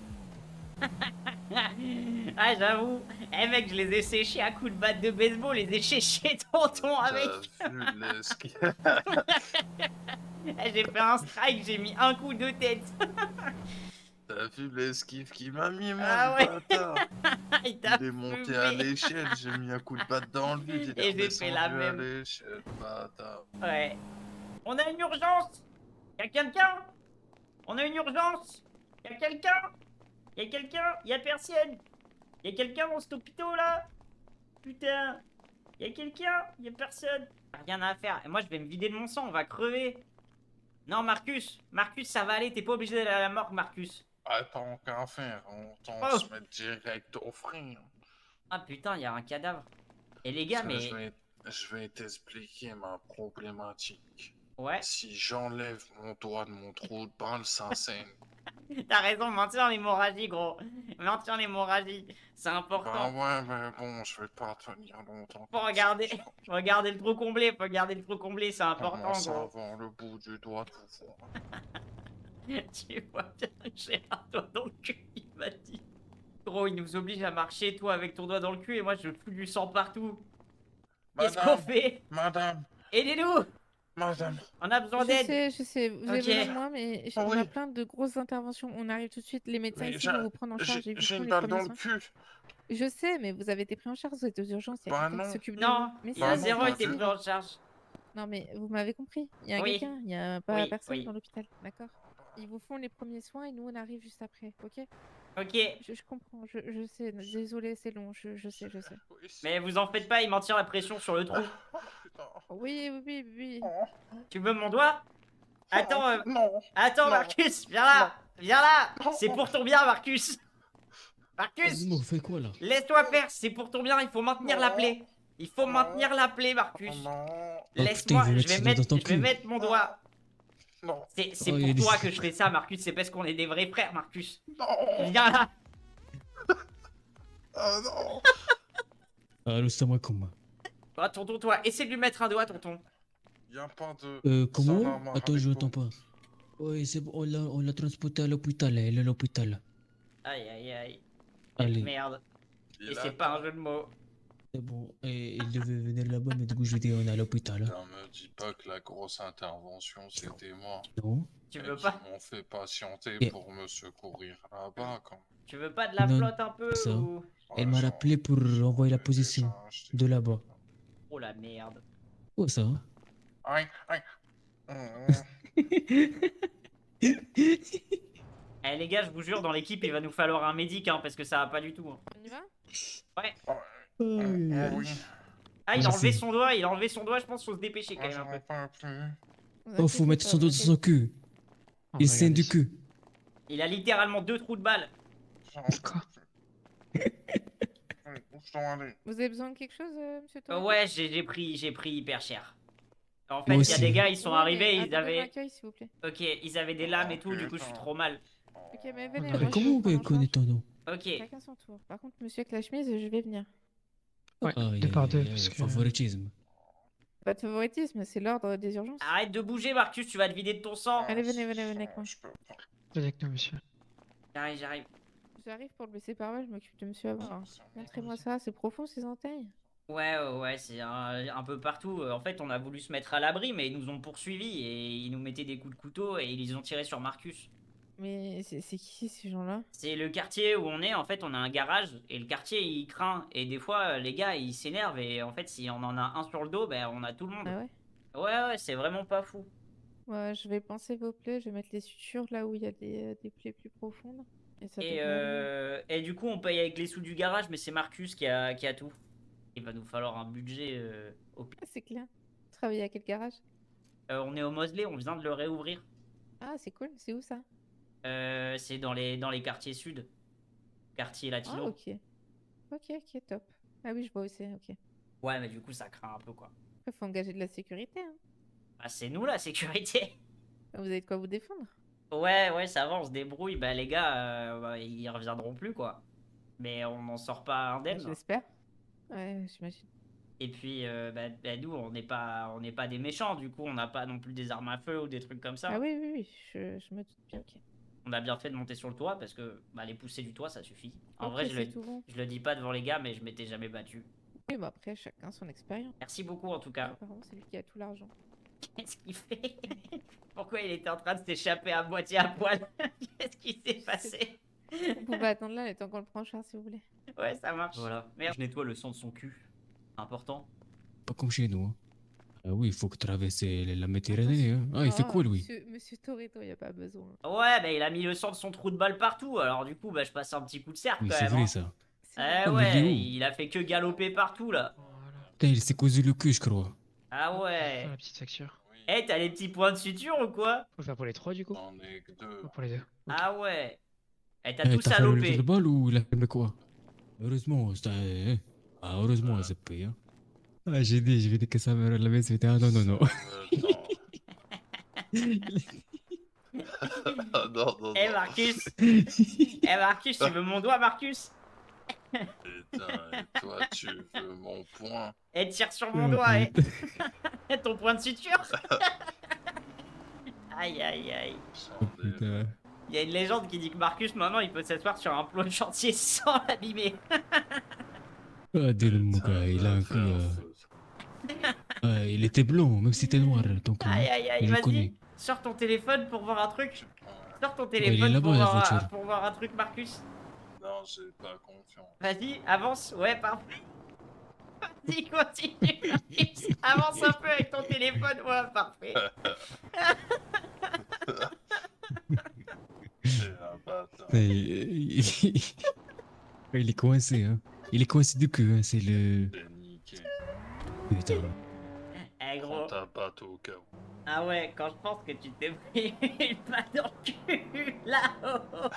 Ah, j'avoue. Eh mec, je les ai séchés à coups de batte de baseball, les ai séchés tonton avec. T'as J'ai fait un strike, j'ai mis un coup de tête. T'as vu l'esquive qui m'a mis, moi, Ah le ouais. bâtard. Il t'a Il est monté à fumé. l'échelle, j'ai mis un coup de batte dans le vide, il est Et j'ai fait la redescendu à même. l'échelle, bâtard. Ouais. On a une urgence. Y'a quelqu'un? On a une urgence. Y'a quelqu'un? Y'a quelqu'un? Y'a personne. Y'a quelqu'un dans cet hôpital là? Putain. Y'a quelqu'un? Y'a personne. Rien à faire. Et moi je vais me vider de mon sang, on va crever. Non Marcus, Marcus ça va aller, t'es pas obligé d'aller à la morgue Marcus. Attends qu'à faire, on tente Oh. de se mettre direct au frein. Ah putain, y'a un cadavre. Et les gars, mais... Je vais t'expliquer ma problématique. Ouais. Si j'enlève mon doigt de mon trou de balle, ça saigne. T'as raison, maintiens l'hémorragie gros. Maintiens l'hémorragie, c'est important. Bah ouais, mais bon, je vais pas tenir longtemps. Faut regarder le trou comblé, faut garder le trou comblé, c'est important Commence à gros. avoir le bout du doigt tout fort. Tu vois bien que j'ai un doigt dans le cul, il m'a dit. Gros, il nous oblige à marcher, toi avec ton doigt dans le cul, et moi je fous du sang partout. Qu'est-ce qu'on fait? Madame, Aidez-nous! madame. On a besoin d'aide! Je sais, vous avez besoin de moi, mais on a plein de grosses interventions. On arrive tout de suite, les médecins Mais ici vont vous prendre en charge. et vous j'ai font une les balle dans premiers le soins. cul. Je sais, mais vous avez été pris en charge, vous êtes aux urgences, il y a Bah quelqu'un qui non. s'occupe de Non, vous. Mais il y a si, zéro si, été si. pris en charge. Non, mais vous m'avez compris, il y a Oui. quelqu'un, il n'y a pas Oui, personne oui. dans l'hôpital, d'accord? Ils vous font les premiers soins et nous on arrive juste après, ok? Ok. Je comprends, je sais, désolé, c'est long, je sais. Mais vous en faites pas, il m'en tire la pression sur le trou. Oui. Tu veux mon doigt? Attends, Non. Attends Non. Marcus, viens là! Viens là! C'est pour ton bien Marcus! Marcus! Dis-moi, vous faites quoi là? Laisse-toi faire, c'est pour ton bien, il faut maintenir la plaie. Il faut maintenir la plaie Marcus. Laisse-moi, putain, il veut je mettre son doigt dans ton vais cul. mettre mon doigt. Non. C'est Oh, il y a pour des- toi que je fais ça Marcus, c'est parce qu'on est des vrais frères Marcus. Viens là! Ah non. Allô, c'est moi comment? Oh, tonton, toi, essaie de lui mettre un doigt, tonton. Y'a pas de... Comment? Salam Attends, je alaikum. n'entends pas. Oui, c'est bon, on l'a transporté à l'hôpital, elle est à l'hôpital. Aïe aïe aïe. Allez. Merde. Il Et c'est attend. pas un jeu de mots. C'est bon, et il devait venir là-bas, mais du coup, je lui ai dit, on est à l'hôpital. Hein. Putain, me dis pas que la grosse intervention, c'était moi. Non. Tu Et veux qui pas? m'ont fait patienter Et- pour me secourir là-bas, quand Tu veux pas de la Non, flotte un peu ça. ou... Elle m'a rappelé pour envoyer la position de là-bas. Oh la merde. Oh, ça hein? Aïe, aïe. Eh les gars, je vous jure, dans l'équipe, il va nous falloir un médic, hein, parce que ça va pas du tout. Hein. On y va? Ouais. Oui. Ah, il a enlevé Merci. son doigt, je pense qu'il faut se dépêcher quand même un peu. Pas plus. Oh, faut mettre son doigt dans son cul. Il saigne du cul. Il a littéralement 2 trous de balle. Vous avez besoin de quelque chose, monsieur Thomas? Ouais, j'ai pris hyper cher. En fait, Moi il y a aussi. des gars, ils sont Ouais, arrivés, mais ils attendez avaient... l'accueil, s'il vous plaît. Ok, ils avaient des lames et tout, du coup, je suis trop mal. Ok, mais venez, Mais moi, je comment vais vous vous pouvez prendre en connaître ton nom? Ok. Chacun son tour. Par contre, monsieur avec la chemise, je vais venir. Ah, il y a favoritisme. Pas de favoritisme, c'est l'ordre des urgences. Arrête de bouger, Marcus, tu vas te vider de ton sang. Allez, venez avec moi. Avec nous, monsieur. J'arrive. J'arrive pour le blessé par balle, je m'occupe de monsieur avant. Montrez-moi ça, c'est profond ces entailles. Ouais, c'est un peu partout. En fait, on a voulu se mettre à l'abri, mais ils nous ont poursuivis et ils nous mettaient des coups de couteau et ils ont tiré sur Marcus. Mais c'est qui ces gens-là? C'est le quartier où on est, en fait, on a un garage et le quartier il craint. Et des fois, les gars ils s'énervent et en fait, si on en a un sur le dos, ben on a tout le monde. Ah ouais? Ouais, c'est vraiment pas fou. Ouais, je vais penser vos plaies, je vais mettre les sutures là où il y a des plaies plus profondes. Et ça Et, devrait aller. et du coup, on paye avec les sous du garage, mais c'est Marcus qui a tout. Il va nous falloir un budget au pire. Ah, c'est clair. Vous travaillez à quel garage? On est au Mosley, on vient de le réouvrir. Ah, c'est cool, c'est où ça? C'est dans les quartiers sud. Quartier Ah, latino. ok. Ok, top. Ah oui, je vois aussi, ok. Ouais, mais du coup, ça craint un peu, quoi. Il faut engager de la sécurité, hein. Bah, c'est nous, la sécurité. Vous avez de quoi vous défendre? Ouais, ça va, on se débrouille. Bah, les gars, bah, ils reviendront plus, quoi. Mais on n'en sort pas indemne. J'espère. Ouais, j'imagine. Et puis, bah, nous, on n'est pas des méchants, du coup, on n'a pas non plus des armes à feu ou des trucs comme ça. Ah oui, je me doute bien, ok. On a bien fait de monter sur le toit parce que bah, les poussées du toit, ça suffit. En Ok, vrai, c'est tout bon. je le dis pas devant les gars, mais je m'étais jamais battu. Oui, bah après, chacun son expérience. Merci beaucoup, en tout cas. Apparemment, c'est lui qui a tout l'argent. Qu'est-ce qu'il fait? Pourquoi il était en train de s'échapper à moitié à poil? Qu'est-ce qui s'est passé? Vous pouvez attendre là le temps qu'on le prend en charge si vous voulez. Ouais, ça marche. Voilà. Merde. Je nettoie le sang de son cul. Important. Pas comme chez nous. Hein. Ah oui, il faut que traverser la Méditerranée. Hein. Ah, il fait quoi lui? Monsieur Toretto, il n'y a pas besoin. Ouais, bah il a mis le sang de son trou de balle partout, alors du coup, bah je passe un petit coup de cercle Oui, quand c'est même. vrai Hein. ça. Eh Ah, mais ouais, il est où? il a fait que galoper partout là. Putain, il s'est causé le cul, je crois. Ah ouais. La petite facture. Eh, t'as les petits points de suture ou quoi? Faut faire pour les 3 du coup? J'en ai que 2. Ou pour les 2? Ah ouais. Eh, t'as Eh, tout t'as fait le tour salopé. de balle ou il a fait quoi? Heureusement, heureusement, elle se paye. Hein. Ah, j'ai dit que sa mère la maison, c'était non, non, non. Ah, non, non, Eh non. Marcus. Eh Marcus, tu veux mon doigt, Marcus? Putain, et toi, tu veux mon point? Eh, tire sur mon doigt, eh. Ton point de suture. Aïe aïe aïe. Putain. Il y a une légende qui dit que Marcus maintenant il peut s'asseoir sur un plot de chantier sans l'abîmer. Ah, dis le mouka, il a un cul. Il était blond, même si t'es noir. Donc, Aïe aïe aïe, je le vas-y. connais. Sors ton téléphone pour voir un truc. Sors ton il est téléphone là-bas, pour, la voir, voiture. pour voir un truc, Marcus. Non, j'ai pas confiance. Vas-y, avance. Ouais, parfait. Vas-y, continue. Marcus. Avance un peu avec ton téléphone. Ouais, parfait. C'est un bâtard. Il est coincé, hein. Il est coincé du cul, hein. C'est le. T'es niqué. Putain. Eh gros. Prends ta patte au cas où. Ah ouais, quand je pense que tu t'es pris une patte dans le cul là-haut.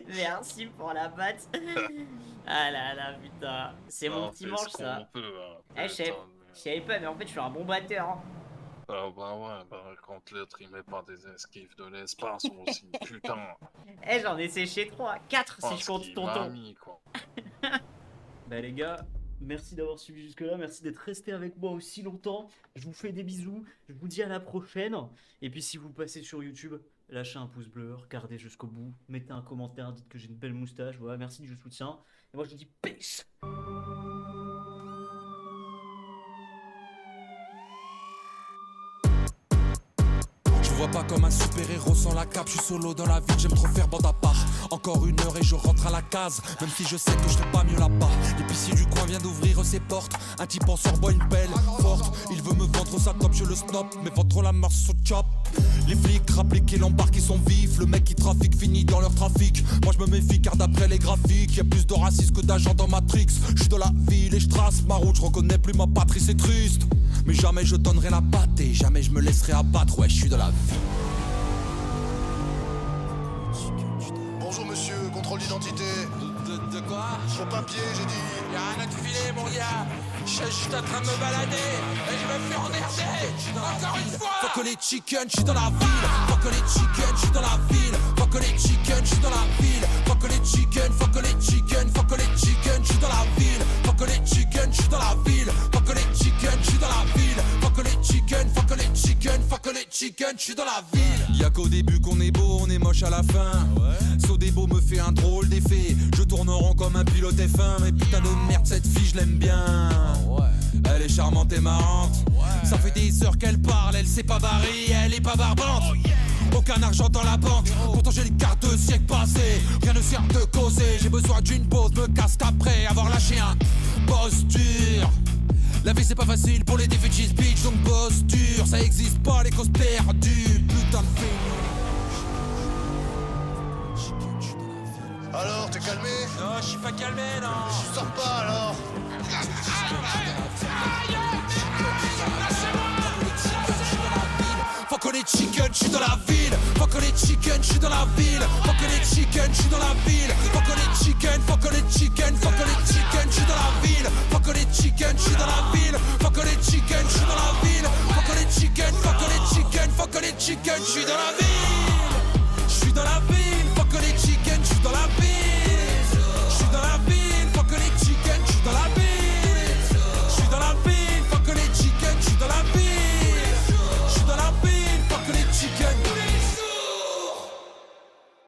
Merci pour la patte. Ah là là, putain. C'est mon On petit fait manche ce ça. qu'on peut, hein. Eh, je savais pas, mais en fait, je suis un bon batteur. Hein. Ah bah ouais, bah quand l'autre il met pas des esquives de l'espace aussi, putain. Eh, j'en ai séché 3, 4 si Oh, je ce compte qui tonton. m'a mis, quoi. Bah les gars, merci d'avoir suivi jusque-là, merci d'être resté avec moi aussi longtemps. Je vous fais des bisous, je vous dis à la prochaine. Et puis si vous passez sur YouTube, lâchez un pouce bleu, regardez jusqu'au bout, mettez un commentaire, dites que j'ai une belle moustache, voilà, merci du soutien. Et moi je vous dis peace. Je vois pas comme un super-héros sans la cape, je suis solo dans la ville, j'aime trop faire bande à part. Encore 1 heure et je rentre à la case, même si je sais que je serai pas mieux là-bas. L'épicier du coin vient d'ouvrir ses portes, un type en sort boit une pelle forte. Il veut me vendre sa top, je le snob, mais vend trop la marche sous chop. Les flics rappliquent et l'embarquent, ils sont vifs, le mec qui trafique finit dans leur trafic. Moi je me méfie car d'après les graphiques, y'a plus de racisme que d'agents dans Matrix. Je suis dans la ville et je trace ma route, je reconnais plus ma patrie, c'est triste. Mais jamais je donnerai la patte et jamais je me laisserai abattre, ouais je suis dans la vie. Bonjour monsieur, contrôle d'identité. De quoi? Vos papiers, j'ai dit. Y'a rien à te filer mon gars. Je suis juste en train de me balader et je me fais emmerder. Encore une fois. Faut que les chickens, je suis dans la ville. Faut que les chickens, je suis dans la ville. Faut que les chickens, je suis dans la ville. Faut que les chickens, faut que les chickens, faut que les chickens, je suis dans la ville. Faut que les chickens, je suis dans la ville. Faut que les chickens, je suis dans la ville. Faut que les chickens, faut que les chickens, faut que les chickens, je suis dans la ville. Y'a qu'au début qu'on est beau, on est moche à la fin. Sodebo me fait un drôle d'effet. Je tourne rond comme un pilote F1. Mais putain de merde, cette fille, je l'aime bien. Elle est charmante et marrante. Ça fait des heures qu'elle parle, elle sait pas barrer, elle est pas barbante. Aucun argent dans la banque, pourtant j'ai les cartes de siècle passé. Rien ne sert de causer, j'ai besoin d'une pause, me casse qu'après avoir lâché un posture. La vie c'est pas facile pour les défaitistes bitch, donc posture. Ça existe pas les causes perdues, putain de feignant. Alors, t'es calmé? Non, je suis pas calmé, non. Tu sors pas alors? Faut que les chickens, je suis dans la ville. Faut que les chickens, je suis dans la ville. Faut que les chickens, je suis dans la ville.